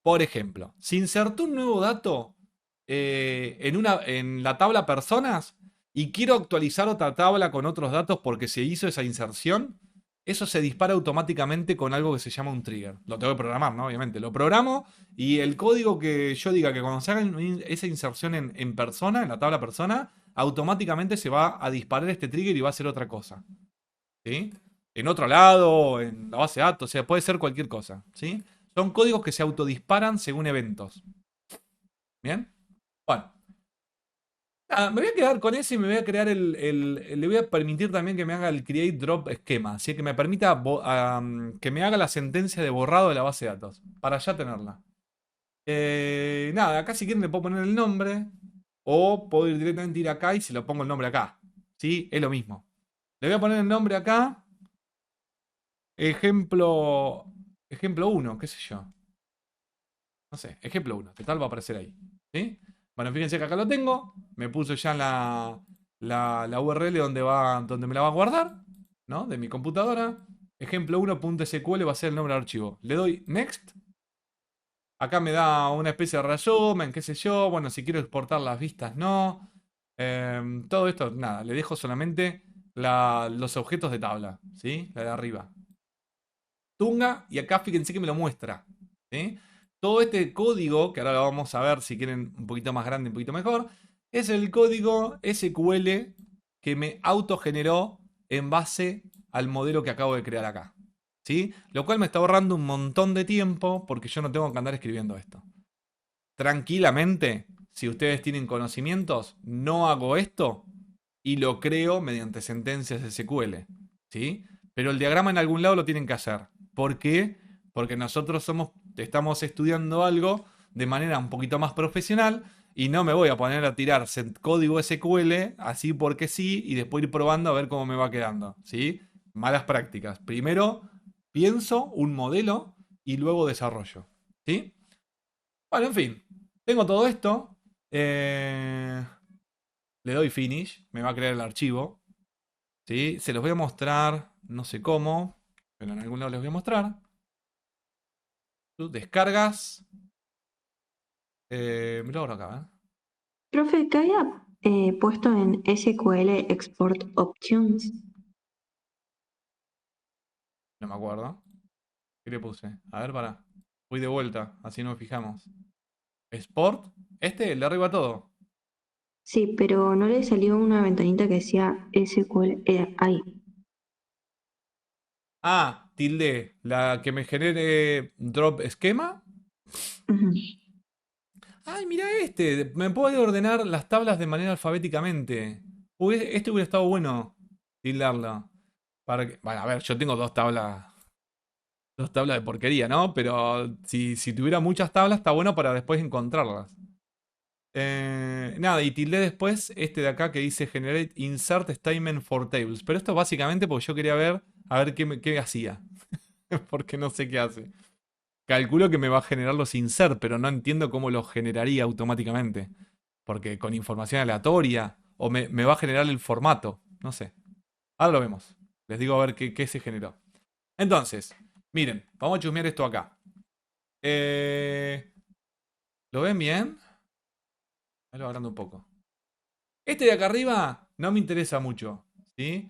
Por ejemplo, si insertó un nuevo dato en la tabla personas y quiero actualizar otra tabla con otros datos porque se hizo esa inserción, eso se dispara automáticamente con algo que se llama un trigger. Lo tengo que programar, ¿no? Obviamente. Lo programo y el código que yo diga que cuando se haga esa inserción en persona, en la tabla persona, automáticamente se va a disparar este trigger y va a hacer otra cosa. ¿Sí? En otro lado, en la base de datos, o sea, puede ser cualquier cosa. ¿Sí? Son códigos que se autodisparan según eventos. ¿Bien? Bueno. Nada, me voy a quedar con eso y me voy a crear le voy a permitir también que me haga el create drop esquema. Así que me permita que me haga la sentencia de borrado de la base de datos. Para ya tenerla. Nada, acá si quieren le puedo poner el nombre. O puedo ir directamente acá y se lo pongo el nombre acá. ¿Sí? Es lo mismo. Le voy a poner el nombre acá. Ejemplo 1, qué sé yo. No sé, ejemplo 1. ¿Qué tal va a aparecer ahí? ¿Sí? Bueno, fíjense que acá lo tengo. Me puso ya la URL donde me la va a guardar, ¿no? De mi computadora. Ejemplo 1.sql va a ser el nombre del archivo. Le doy Next. Acá me da una especie de resumen, qué sé yo. Bueno, si quiero exportar las vistas, no. Todo esto, nada. Le dejo solamente los objetos de tabla, ¿sí? La de arriba. Tunga, y acá fíjense que me lo muestra, ¿sí? Todo este código, que ahora lo vamos a ver si quieren un poquito más grande, un poquito mejor, es el código SQL que me autogeneró en base al modelo que acabo de crear acá. ¿Sí? Lo cual me está ahorrando un montón de tiempo porque yo no tengo que andar escribiendo esto. Tranquilamente, si ustedes tienen conocimientos, no hago esto y lo creo mediante sentencias SQL. ¿Sí? Pero el diagrama en algún lado lo tienen que hacer. ¿Por qué? porque nosotros estamos estudiando algo de manera un poquito más profesional y no me voy a poner a tirar código SQL así porque sí y después ir probando a ver cómo me va quedando, ¿sí? Malas prácticas. Primero pienso un modelo y luego desarrollo, ¿sí? Bueno, en fin, tengo todo esto. Le doy finish, me va a crear el archivo, ¿sí? Se los voy a mostrar, no sé cómo, pero en algún lado les voy a mostrar. Tú descargas. Me lo abro acá, ¿eh? Profe, ¿qué había puesto en SQL Export Options? No me acuerdo. ¿Qué le puse? A ver, para. Voy de vuelta, así nos fijamos. Export. El de arriba todo. Sí, pero no le salió una ventanita que decía SQL. Ahí. Ah, tilde. La que me genere drop esquema. Ujú. Ay, mira este. Me puede ordenar las tablas de manera alfabéticamente. Uy, este hubiera estado bueno tildarlo. Para que... Bueno, a ver, yo tengo dos tablas. Dos tablas de porquería, ¿no? Pero si tuviera muchas tablas, está bueno para después encontrarlas. Nada, y tilde después este de acá que dice Generate Insert Statement for Tables. Pero esto básicamente porque yo quería ver a ver qué hacía. Porque no sé qué hace. Calculo que me va a generar los insert, pero no entiendo cómo los generaría automáticamente. Porque con información aleatoria. O me va a generar el formato. No sé. Ahora lo vemos. Les digo a ver qué se generó. Entonces, miren, vamos a chusmear esto acá. ¿Lo ven bien? Ahí lo agrando un poco. Este de acá arriba no me interesa mucho, ¿sí?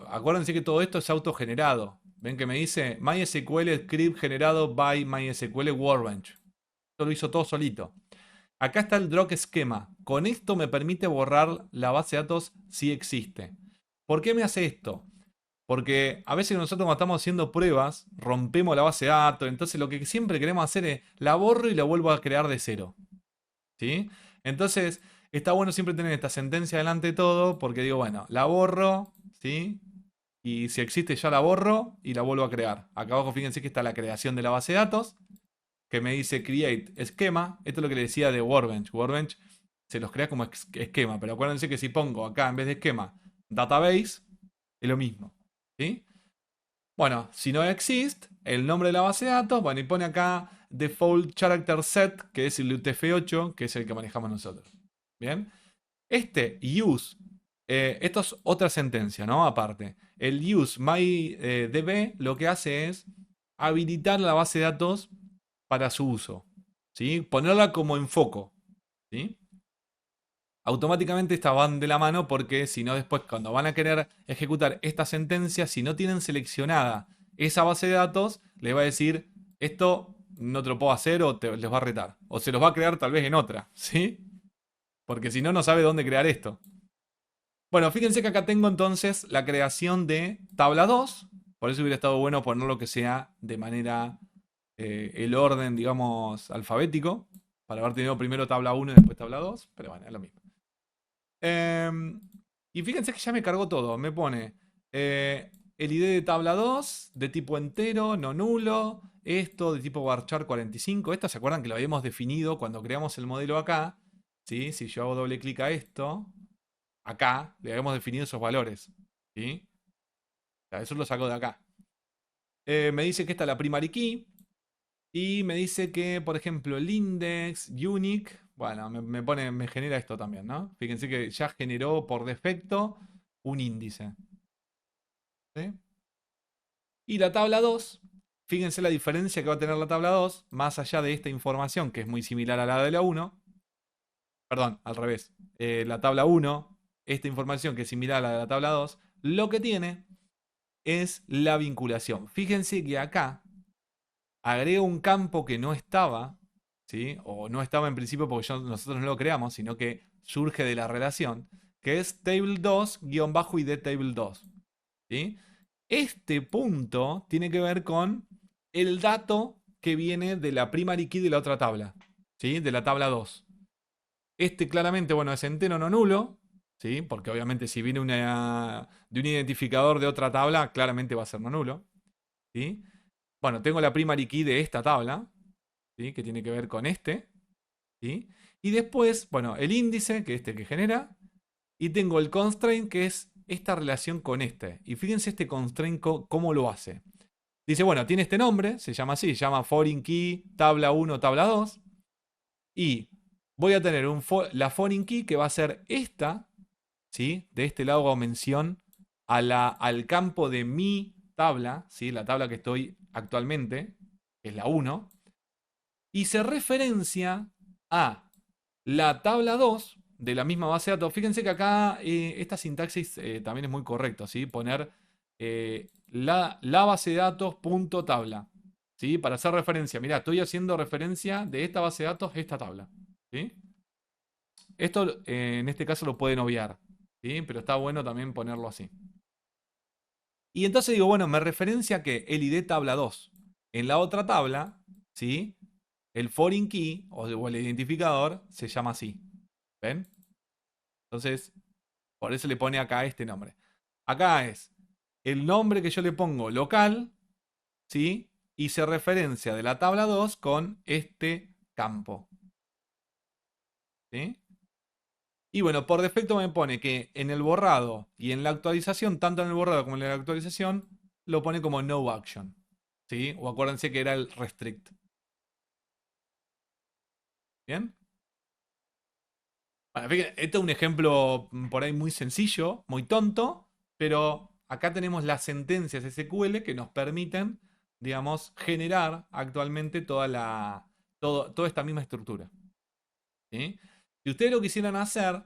Acuérdense que todo esto es autogenerado. Ven que me dice MySQL script generado by MySQL Workbench. Esto lo hizo todo solito. Acá está el drop esquema. Con esto me permite borrar la base de datos si existe. ¿Por qué me hace esto? Porque a veces nosotros cuando estamos haciendo pruebas, rompemos la base de datos. Entonces lo que siempre queremos hacer es la borro y la vuelvo a crear de cero, ¿sí? Entonces, está bueno siempre tener esta sentencia delante de todo, porque digo, bueno, la borro, ¿sí? Y si existe ya la borro y la vuelvo a crear. Acá abajo fíjense que está la creación de la base de datos, que me dice create esquema. Esto es lo que le decía de Workbench. Workbench se los crea como esquema, pero acuérdense que si pongo acá en vez de esquema database, es lo mismo, ¿sí? Bueno, si no existe, el nombre de la base de datos, bueno, y pone acá default character set, que es el UTF-8, que es el que manejamos nosotros. Bien. Este use, esto es otra sentencia, ¿no? Aparte. El use MyDB lo que hace es habilitar la base de datos para su uso, ¿sí? Ponerla como en foco, ¿sí? Automáticamente estas van de la mano porque si no después cuando van a querer ejecutar esta sentencia, si no tienen seleccionada esa base de datos, les va a decir esto no te lo puedo hacer o les va a retar. O se los va a crear tal vez en otra, ¿sí? Porque si no, no sabe dónde crear esto. Bueno, fíjense que acá tengo entonces la creación de tabla 2. Por eso hubiera estado bueno ponerlo que sea de manera, el orden, digamos, alfabético. Para haber tenido primero tabla 1 y después tabla 2. Pero bueno, es lo mismo. Y fíjense que ya me cargó todo. Me pone el ID de tabla 2, de tipo entero, no nulo. Esto de tipo varchar 45. Esto, ¿se acuerdan que lo habíamos definido cuando creamos el modelo acá? ¿Sí? Si yo hago doble clic a esto, acá le habíamos definido esos valores, ¿sí? O sea, eso lo saco de acá. Me dice que esta es la primary key. Y me dice que, por ejemplo, el index, unique. Bueno, me genera esto también, ¿no? Fíjense que ya generó por defecto un índice, ¿sí? Y la tabla 2. Fíjense la diferencia que va a tener la tabla 2, más allá de esta información que es muy similar a la de la 1. Perdón, al revés. La tabla 1, esta información que es similar a la de la tabla 2, lo que tiene es la vinculación. Fíjense que acá agrego un campo que no estaba, ¿sí? O no estaba en principio porque nosotros no lo creamos, sino que surge de la relación, que es table2-id table2. ¿Sí? Este punto tiene que ver con el dato que viene de la primary key de la otra tabla, ¿sí? De la tabla 2. Este claramente, bueno, es entero no nulo, ¿sí? Porque obviamente si viene de un identificador de otra tabla, claramente va a ser no nulo, ¿sí? bueno, tengo la primary key de esta tabla, ¿sí? Que tiene que ver con este, ¿sí? Y después, bueno, el índice, que es este que genera, y tengo el constraint, que es esta relación con este. Y fíjense este constraint cómo lo hace. Dice, bueno, tiene este nombre, se llama así, se llama foreign key, tabla 1, tabla 2. Y voy a tener la foreign key que va a ser esta, ¿sí? De este lado hago mención al campo de mi tabla, ¿sí? La tabla que estoy actualmente, que es la 1. Y se referencia a la tabla 2 de la misma base de datos. Fíjense que acá esta sintaxis también es muy correcta, ¿sí? Poner la base de datos punto tabla, ¿sí? Para hacer referencia. Mirá, estoy haciendo referencia de esta base de datos a esta tabla, ¿sí? Esto en este caso lo pueden obviar, ¿sí? Pero está bueno también ponerlo así. Y entonces digo, bueno, me referencia que el ID tabla 2. En la otra tabla, ¿sí? El foreign key o el identificador se llama así. ¿Ven? Entonces, por eso le pone acá este nombre. Acá es el nombre que yo le pongo local, ¿sí? Y se referencia de la tabla 2 con este campo. ¿Sí? Y bueno, por defecto me pone que en el borrado y en la actualización, tanto en el borrado como en la actualización, lo pone como no action. ¿Sí? O acuérdense que era el restrict. ¿Bien? Bueno, fíjense, este es un ejemplo por ahí muy sencillo, muy tonto, pero acá tenemos las sentencias SQL que nos permiten, digamos, generar actualmente toda esta misma estructura. ¿Sí? Si ustedes lo quisieran hacer,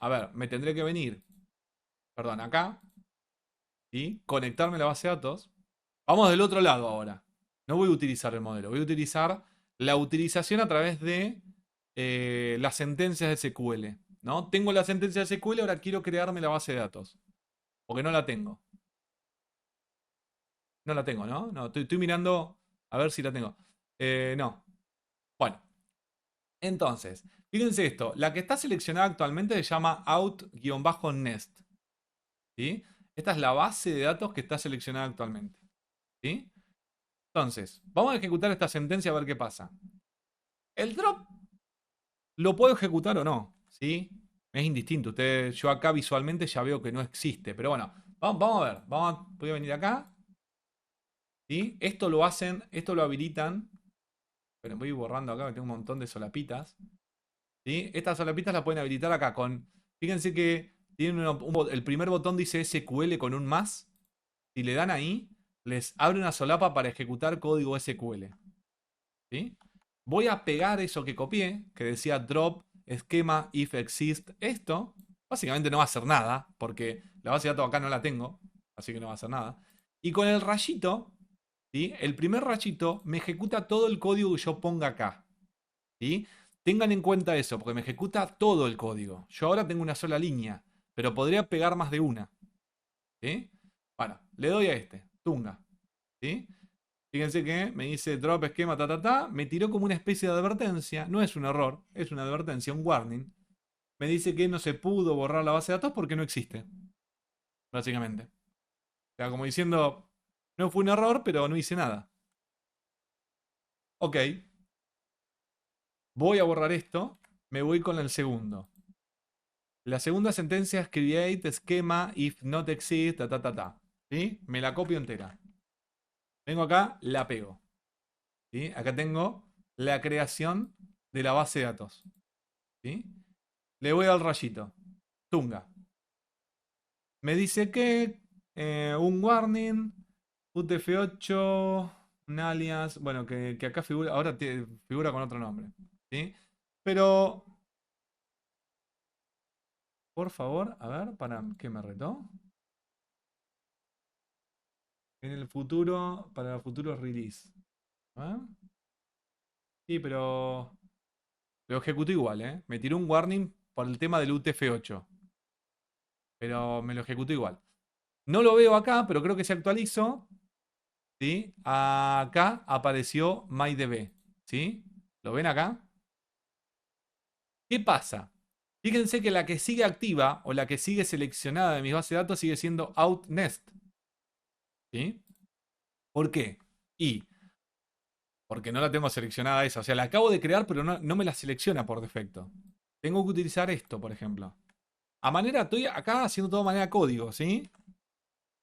a ver, me tendré que venir, perdón, acá, y conectarme a la base de datos. Vamos del otro lado ahora. No voy a utilizar el modelo, voy a utilizar la utilización a través de las sentencias de SQL. ¿No? Tengo la sentencia de SQL, ahora quiero crearme la base de datos. Porque no la tengo. No la tengo, ¿no? No, estoy mirando a ver si la tengo. No. Bueno. Entonces, fíjense esto. La que está seleccionada actualmente se llama out-nest. ¿Sí? Esta es la base de datos que está seleccionada actualmente. ¿Sí? Entonces, vamos a ejecutar esta sentencia a ver qué pasa. El drop lo puedo ejecutar o no. ¿Sí? Es indistinto. Yo acá visualmente ya veo que no existe. Pero bueno, vamos a ver. Voy a venir acá. ¿Sí? Esto lo hacen, esto lo habilitan. Pero voy borrando acá, que tengo un montón de solapitas. ¿Sí? Estas solapitas las pueden habilitar acá con... Fíjense que tienen el primer botón dice SQL con un más. Si le dan ahí, les abre una solapa para ejecutar código SQL. ¿Sí? Voy a pegar eso que copié, que decía drop esquema if exist esto. Básicamente no va a hacer nada, porque la base de datos acá no la tengo, así que no va a hacer nada. Y con el rayito, ¿sí? El primer rayito me ejecuta todo el código que yo ponga acá. ¿Sí? Tengan en cuenta eso, porque me ejecuta todo el código. Yo ahora tengo una sola línea, pero podría pegar más de una. ¿Sí? Bueno, le doy a este, tunga. ¿Sí? Fíjense que me dice drop esquema, me tiró como una especie de advertencia. No es un error, es una advertencia, un warning. Me dice que no se pudo borrar la base de datos porque no existe. Básicamente. O sea, como diciendo, no fue un error, pero no hice nada. Ok. Voy a borrar esto. Me voy con el segundo. La segunda sentencia es create esquema if not exist, ¿Sí? Me la copio entera. Vengo acá, la pego. ¿Sí? Acá tengo la creación de la base de datos. ¿Sí? Le voy al rayito. Tunga. Me dice que un warning, UTF-8, un alias, bueno, que acá figura, ahora figura con otro nombre. ¿Sí? Pero, por favor, a ver, ¿para qué me retó? En el futuro, para el futuro release. ¿Ah? Sí, pero lo ejecuto igual, ¿eh? Me tiró un warning por el tema del UTF-8. Pero me lo ejecuto igual. No lo veo acá, pero creo que se actualizó. ¿Sí? Acá apareció MyDB. ¿Sí? ¿Lo ven acá? ¿Qué pasa? Fíjense que la que sigue activa o la que sigue seleccionada de mis bases de datos sigue siendo OutNest. ¿Sí? ¿Por qué? Y Porque no la tengo seleccionada esa. O sea, la acabo de crear, pero no me la selecciona por defecto. Tengo que utilizar esto, por ejemplo. Estoy acá haciendo todo de manera código, ¿sí?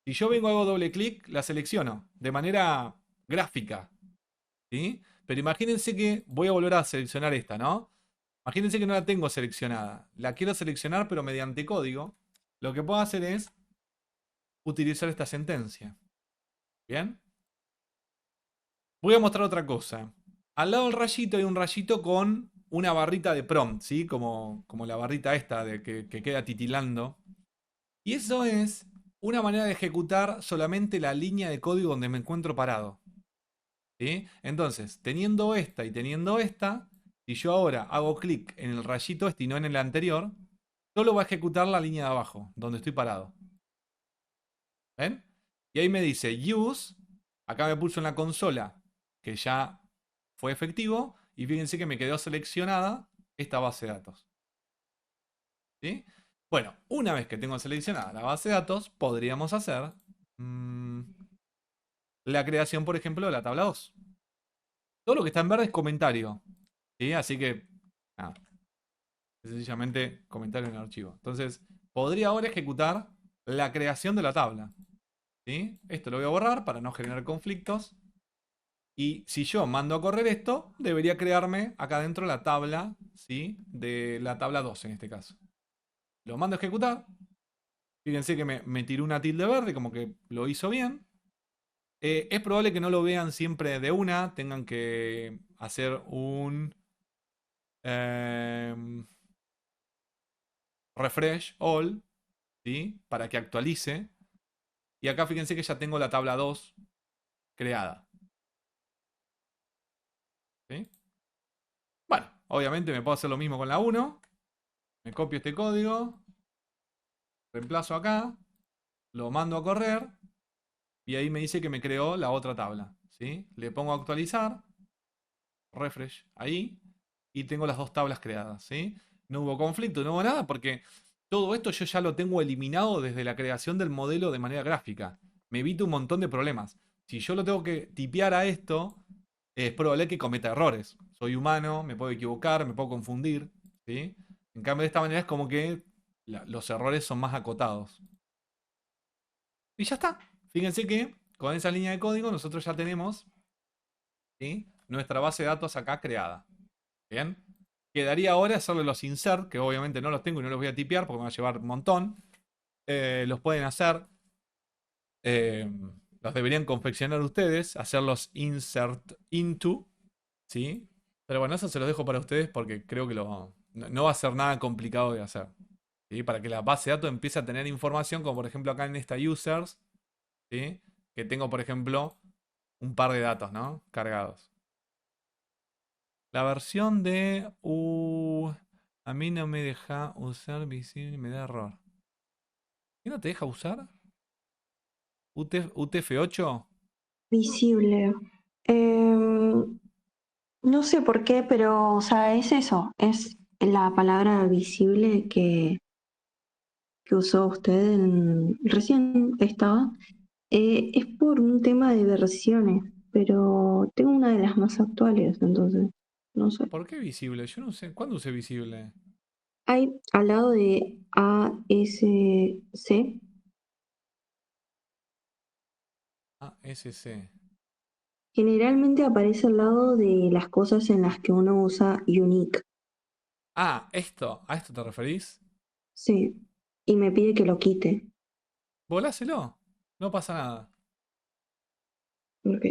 Si yo vengo, hago doble clic, la selecciono de manera gráfica, ¿sí? Pero imagínense que voy a volver a seleccionar esta, ¿no? Imagínense que no la tengo seleccionada. La quiero seleccionar, pero mediante código. Lo que puedo hacer es utilizar esta sentencia. ¿Bien? Voy a mostrar otra cosa. Al lado del rayito hay un rayito con una barrita de prompt, ¿sí? Como la barrita esta de que queda titilando. Y eso es una manera de ejecutar solamente la línea de código donde me encuentro parado. ¿Sí? Entonces, teniendo esta y teniendo esta, si yo ahora hago clic en el rayito este y no en el anterior, solo va a ejecutar la línea de abajo, donde estoy parado. ¿Ven? Y ahí me dice use, acá me puso en la consola que ya fue efectivo, y fíjense que me quedó seleccionada esta base de datos. ¿Sí? Bueno, una vez que tengo seleccionada la base de datos, podríamos hacer la creación, por ejemplo, de la tabla 2. Todo lo que está en verde es comentario. ¿Sí? Así que, nada. Sencillamente comentario en el archivo. Entonces, podría ahora ejecutar la creación de la tabla. ¿Sí? Esto lo voy a borrar para no generar conflictos. Y si yo mando a correr esto, debería crearme acá dentro la tabla, ¿sí? De la tabla 2 en este caso. Lo mando a ejecutar. Fíjense que me tiró una tilde verde, como que lo hizo bien. Es probable que no lo vean siempre de una, tengan que hacer un refresh all, ¿sí? Para que actualice. Y acá fíjense que ya tengo la tabla 2 creada. ¿Sí? Bueno, obviamente me puedo hacer lo mismo con la 1. Me copio este código. Reemplazo acá. Lo mando a correr. Y ahí me dice que me creó la otra tabla. ¿Sí? Le pongo a actualizar. Refresh ahí. Y tengo las dos tablas creadas. ¿Sí? No hubo conflicto, no hubo nada, porque todo esto yo ya lo tengo eliminado desde la creación del modelo de manera gráfica. Me evito un montón de problemas. Si yo lo tengo que tipear a esto, es probable que cometa errores. Soy humano, me puedo equivocar, me puedo confundir. ¿Sí? En cambio, de esta manera es como que los errores son más acotados. Y ya está. Fíjense que con esa línea de código nosotros ya tenemos, ¿sí? Nuestra base de datos acá creada. Bien. Quedaría ahora hacerle los insert, que obviamente no los tengo y no los voy a tipear porque me va a llevar un montón. Los pueden hacer. Los deberían confeccionar ustedes. Hacer los insert into. ¿Sí? Pero bueno, eso se los dejo para ustedes porque creo que no va a ser nada complicado de hacer. ¿Sí? Para que la base de datos empiece a tener información, como por ejemplo acá en esta users. ¿Sí? Que tengo, por ejemplo, un par de datos, ¿no? Cargados. La versión de a mí no me deja usar visible, me da error. ¿Qué no te deja usar? ¿UTF-8? Visible. No sé por qué, pero, o sea, es eso. Es la palabra visible que usó usted recién estaba. Es por un tema de versiones, pero tengo una de las más actuales, entonces, no sé. ¿Por qué visible? Yo no sé. ¿Cuándo usé visible? Hay al lado de ASC, SC. generalmente aparece al lado de las cosas en las que uno usa unique, Esto. ¿A esto te referís? sí, y me pide que lo quite. Voláselo. No pasa nada. Ok.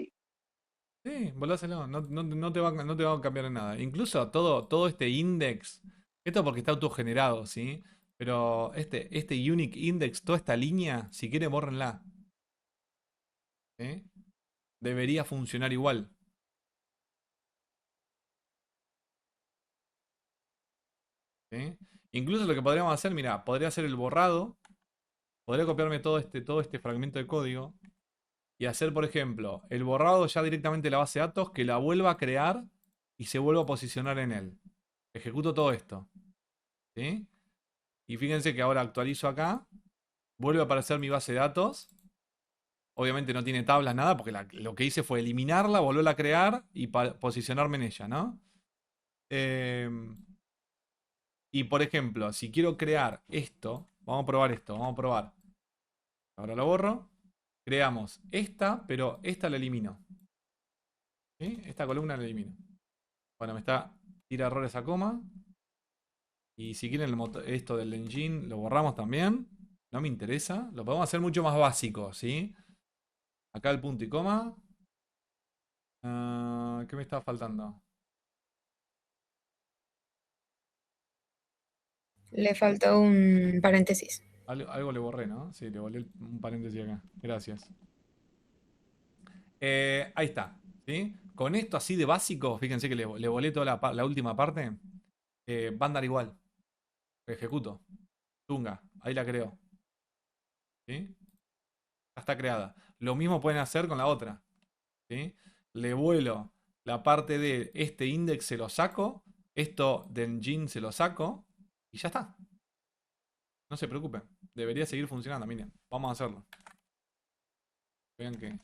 Sí, voláselo. No te va a cambiar en nada. Incluso todo este index. Esto porque está autogenerado, ¿sí? Pero este unique index, toda esta línea, si quiere, bórrenla. ¿Sí? Debería funcionar igual. ¿Sí? Incluso lo que podríamos hacer, mira, podría hacer el borrado. Podría copiarme todo este fragmento de código. Y hacer, por ejemplo, el borrado ya directamente de la base de datos, que la vuelva a crear y se vuelva a posicionar en él. Ejecuto todo esto. ¿Sí? Y fíjense que ahora actualizo acá. Vuelve a aparecer mi base de datos. Obviamente no tiene tablas, nada, porque lo que hice fue eliminarla, volverla a crear y posicionarme en ella, ¿no? Y por ejemplo, si quiero crear esto, vamos a probar esto, vamos a probar. Ahora lo borro. Creamos esta, pero esta la elimino. ¿Sí? Esta columna la elimino. Bueno, tira errores a coma. Y si quieren esto del engine lo borramos también. No me interesa. Lo podemos hacer mucho más básico, ¿sí? Acá el punto y coma. ¿Qué me está faltando? Le faltó un paréntesis. Algo le borré, ¿no? Sí, le volé un paréntesis acá. Gracias. Ahí está. ¿Sí? Con esto así de básico, fíjense que le volé toda la última parte. Va a andar igual. Ejecuto. Tunga. Ahí la creo. ¿Sí? Ya está creada. Lo mismo pueden hacer con la otra. ¿Sí? Le vuelo la parte de este index, se lo saco. Esto de engine se lo saco. Y ya está. No se preocupen. Debería seguir funcionando. Miren, vamos a hacerlo. Vean que...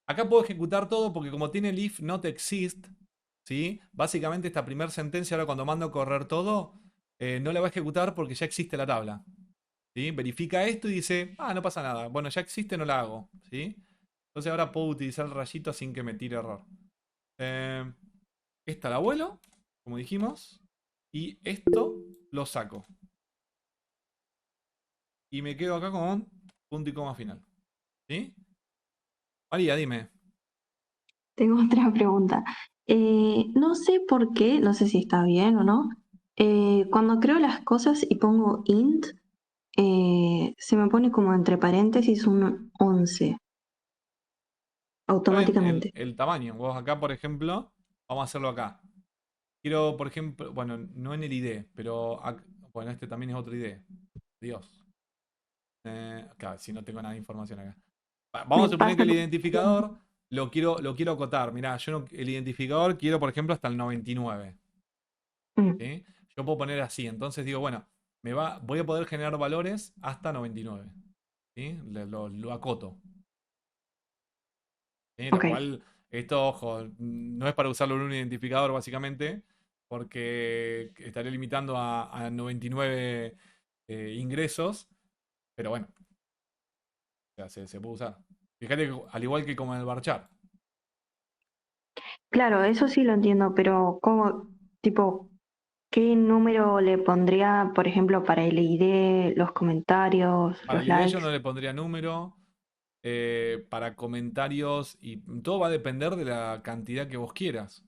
Acá puedo ejecutar todo porque como tiene el if not exist, ¿sí? Básicamente esta primera sentencia, ahora cuando mando a correr todo, no la va a ejecutar porque ya existe la tabla. ¿Sí? Verifica esto y dice, no pasa nada. Bueno, ya existe, no la hago. ¿Sí? Entonces ahora puedo utilizar el rayito sin que me tire error. Esta la vuelo, como dijimos. Y esto lo saco. Y me quedo acá con punto y coma final. ¿Sí? María, dime. Tengo otra pregunta. No sé por qué, no sé si está bien o no. Cuando creo las cosas y pongo int, se me pone como entre paréntesis un 11 automáticamente. El tamaño. Vos acá, por ejemplo, vamos a hacerlo acá. Quiero, por ejemplo, bueno, no en el ID, pero bueno, este también es otro ID. Dios. Claro, si no tengo nada de información acá. Vamos a suponer que el identificador lo quiero acotar. Mirá, el identificador quiero, por ejemplo, hasta el 99. ¿Sí? Yo puedo poner así. Entonces digo, bueno, voy a poder generar valores hasta 99. ¿Sí? Lo acoto. ¿Sí? Lo cual, esto, ojo, no es para usarlo en un identificador, básicamente, porque estaré limitando a 99 ingresos. Pero bueno, o sea, se puede usar. Fíjate que al igual que como en el varchar. Claro, eso sí lo entiendo, pero ¿cómo, tipo, qué número le pondría, por ejemplo, para el ID, los comentarios, Para los el ID yo likes? no le pondría número. Para comentarios y todo va a depender de la cantidad que vos quieras.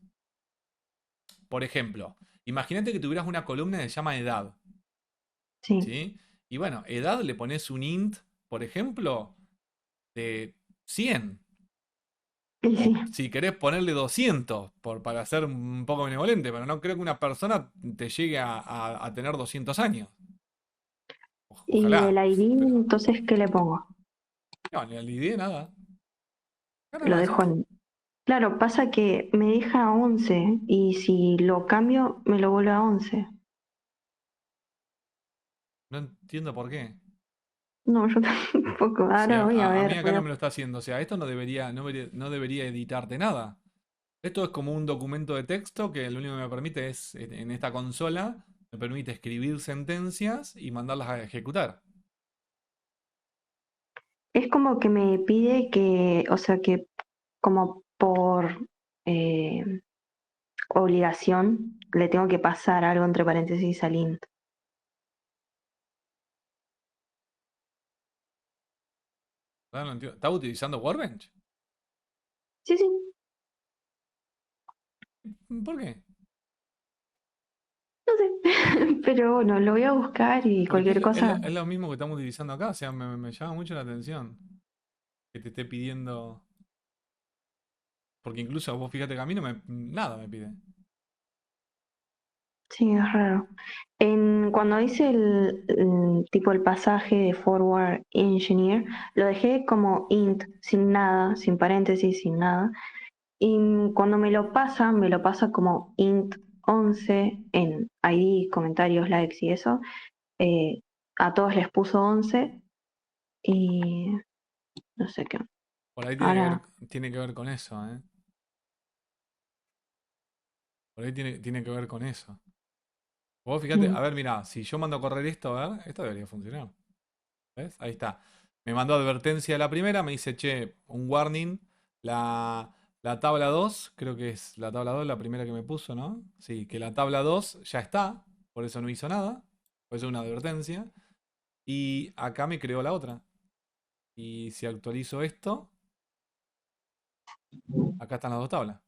Por ejemplo, imagínate que tuvieras una columna que se llama edad. Sí. ¿Sí? Y bueno, edad le pones un int, por ejemplo, de 100. Sí. Si querés ponerle 200 para ser un poco benevolente, pero no creo que una persona te llegue a tener 200 años. Y el Ojalá. ID, entonces, ¿qué le pongo? No, ni la idea, nada. Lo dejo en... Claro, pasa que me deja 11 y si lo cambio, me lo vuelve a 11. No entiendo por qué. No, yo tampoco. Si Ahora voy a a mí ver. acá no me lo está haciendo. O sea, esto no debería editarte nada. Esto es como un documento de texto que lo único que me permite es, en esta consola, me permite escribir sentencias y mandarlas a ejecutar. Es como que me pide que, o sea, que como por obligación le tengo que pasar algo entre paréntesis al int. No entiendo. ¿Estás utilizando Workbench? Sí, sí. ¿Por qué? No sé. Pero bueno, lo voy a buscar y Porque cualquier cosa. es lo mismo que estamos utilizando acá. O sea, me llama mucho la atención que te esté pidiendo. Porque incluso vos fíjate que a mí nada me pide. Sí, es raro. Cuando hice tipo el pasaje de Forward Engineer, lo dejé como int, sin nada, sin paréntesis, sin nada. Y cuando me lo pasa como int 11 en ID, comentarios, likes y eso. A todos les puso 11 Y no sé qué. Por ahí Ahora, tiene que ver con eso, ¿eh? Por ahí tiene que ver con eso. Vos fíjate, a mm, ver, mirá, si yo mando a correr esto, a ver, esto debería funcionar. ¿Ves? Ahí está. Me mandó advertencia la primera, me dice, che, un warning. La tabla 2 creo que es la tabla 2 la primera que me puso, ¿no? Sí, que la tabla 2 ya está, por eso no hizo nada. Por eso es una advertencia. Y acá me creó la otra. Y si actualizo esto, acá están las dos tablas.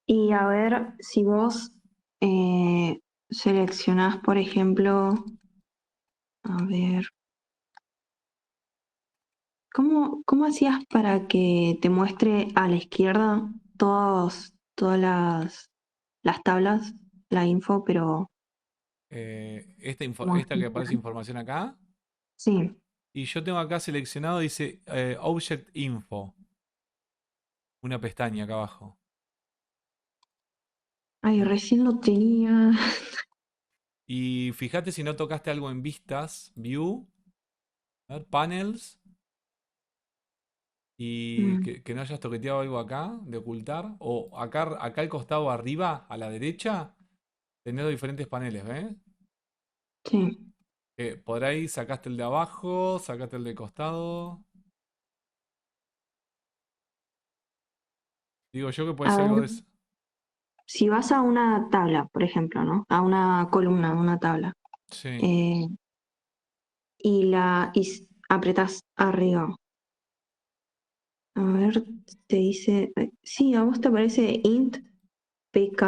y a ver si vos seleccionás, por ejemplo, a ver, ¿cómo hacías para que te muestre a la izquierda todas las tablas, la info, pero Esta que aparece información acá. sí. Y yo tengo acá seleccionado, dice Object Info. Una pestaña acá abajo. Ay, recién lo tenía. Y fíjate si no tocaste algo en vistas, view, a ver, panels, y Mm, que no hayas toqueteado algo acá de ocultar. O acá al costado arriba, a la derecha, tenés los diferentes paneles, ¿ves? sí. Por ahí sacaste el de abajo, sacaste el de costado. Digo yo que puede A ser algo ver, de eso. si vas a una tabla, por ejemplo, ¿no? A una columna, una tabla, Sí. eh, apretás arriba. A ver, te dice, sí, a vos te aparece int pk,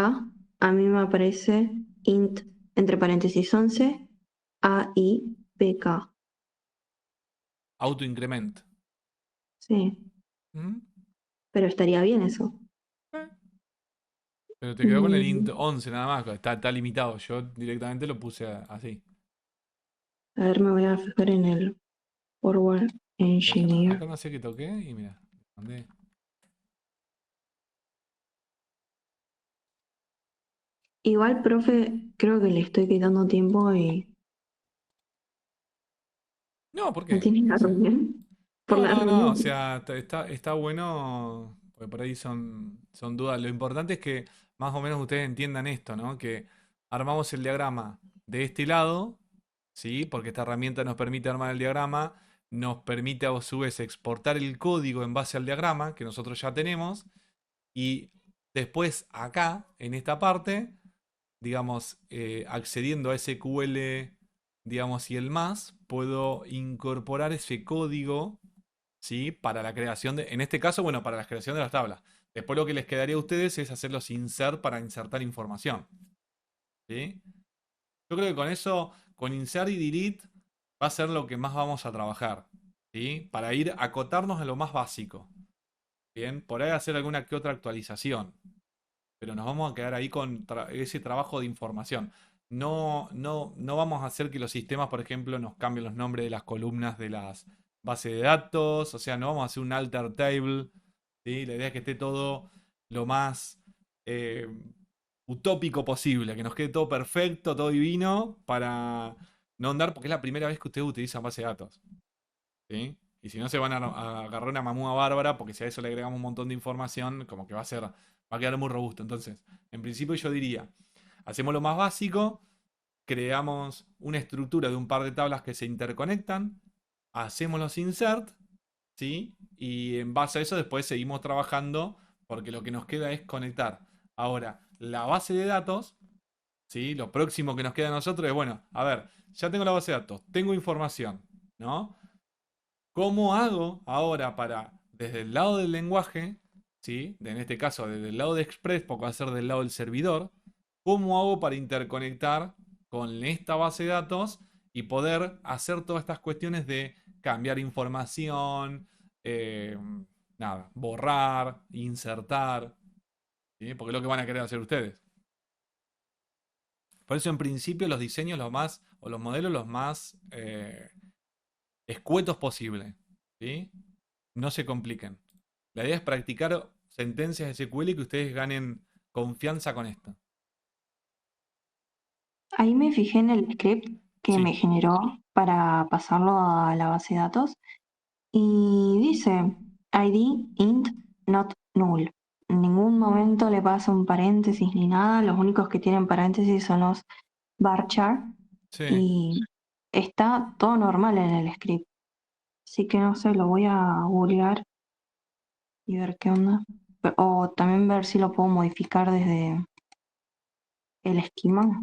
a mí me aparece int entre paréntesis 11 AI pk. Auto increment. Sí, Ujú. pero estaría bien eso. Eh, Pero te quedó con el int Mm, 11 nada más. Está limitado. Yo directamente lo puse así. a ver, me voy a fijar en el forward Acá engineer. no sé qué toqué y mira, mandé. Igual, profe, creo que le estoy quitando tiempo y No, ¿por no qué? tiene O la sea, reunión. Por no, la no, no. O reunión. sea, está bueno. Porque por ahí son dudas. Lo importante es que más o menos ustedes entiendan esto, ¿no? Que armamos el diagrama de este lado, ¿sí? Porque esta herramienta nos permite armar el diagrama, nos permite a su vez exportar el código en base al diagrama que nosotros ya tenemos. Y después acá, en esta parte, digamos, accediendo a SQL, digamos, y el más, puedo incorporar ese código, ¿sí? Para la creación en este caso, bueno, para la creación de las tablas. Después lo que les quedaría a ustedes es hacerlos insert para insertar información, ¿sí? Yo creo que con eso, con insert y delete, va a ser lo que más vamos a trabajar, ¿sí? Para ir a acotarnos a lo más básico, ¿bien? Por ahí hacer alguna que otra actualización, pero nos vamos a quedar ahí con ese trabajo de información. No vamos a hacer que los sistemas, por ejemplo, nos cambien los nombres de las columnas de las bases de datos, o sea, no vamos a hacer un alter table, ¿sí? La idea es que esté todo lo más eh, utópico posible, que nos quede todo perfecto, todo divino, para no andar, porque es la primera vez que ustedes utilizan base de datos, ¿sí? Y si no se van a agarrar una mamúa bárbara, porque si a eso le agregamos un montón de información, como que va a quedar muy robusto. Entonces, en principio yo diría, hacemos lo más básico, creamos una estructura de un par de tablas que se interconectan, hacemos los insert, ¿sí? Y en base a eso después seguimos trabajando, porque lo que nos queda es conectar. Ahora, la base de datos, ¿sí? Lo próximo que nos queda a nosotros es, bueno, a ver, ya tengo la base de datos, tengo información, ¿no? ¿Cómo hago ahora para, desde el lado del lenguaje, ¿sí? En este caso, desde el lado de Express, porque va a ser del lado del servidor, cómo hago para interconectar con esta base de datos y poder hacer todas estas cuestiones de cambiar información, eh, nada, borrar, insertar, ¿sí? Porque es lo que van a querer hacer ustedes. Por eso, en principio, los diseños o los modelos los más escuetos posible, ¿sí? No se compliquen. La idea es practicar sentencias de SQL y que ustedes ganen confianza con esto. Ahí me fijé en el script que Sí. me generó para pasarlo a la base de datos. Y dice ID int not null. En ningún momento le pasa un paréntesis ni nada. Los únicos que tienen paréntesis son los varchar. Sí. Y está todo normal en el script. Así que no sé, lo voy a googlear y ver qué onda. O también ver si lo puedo modificar desde el esquema.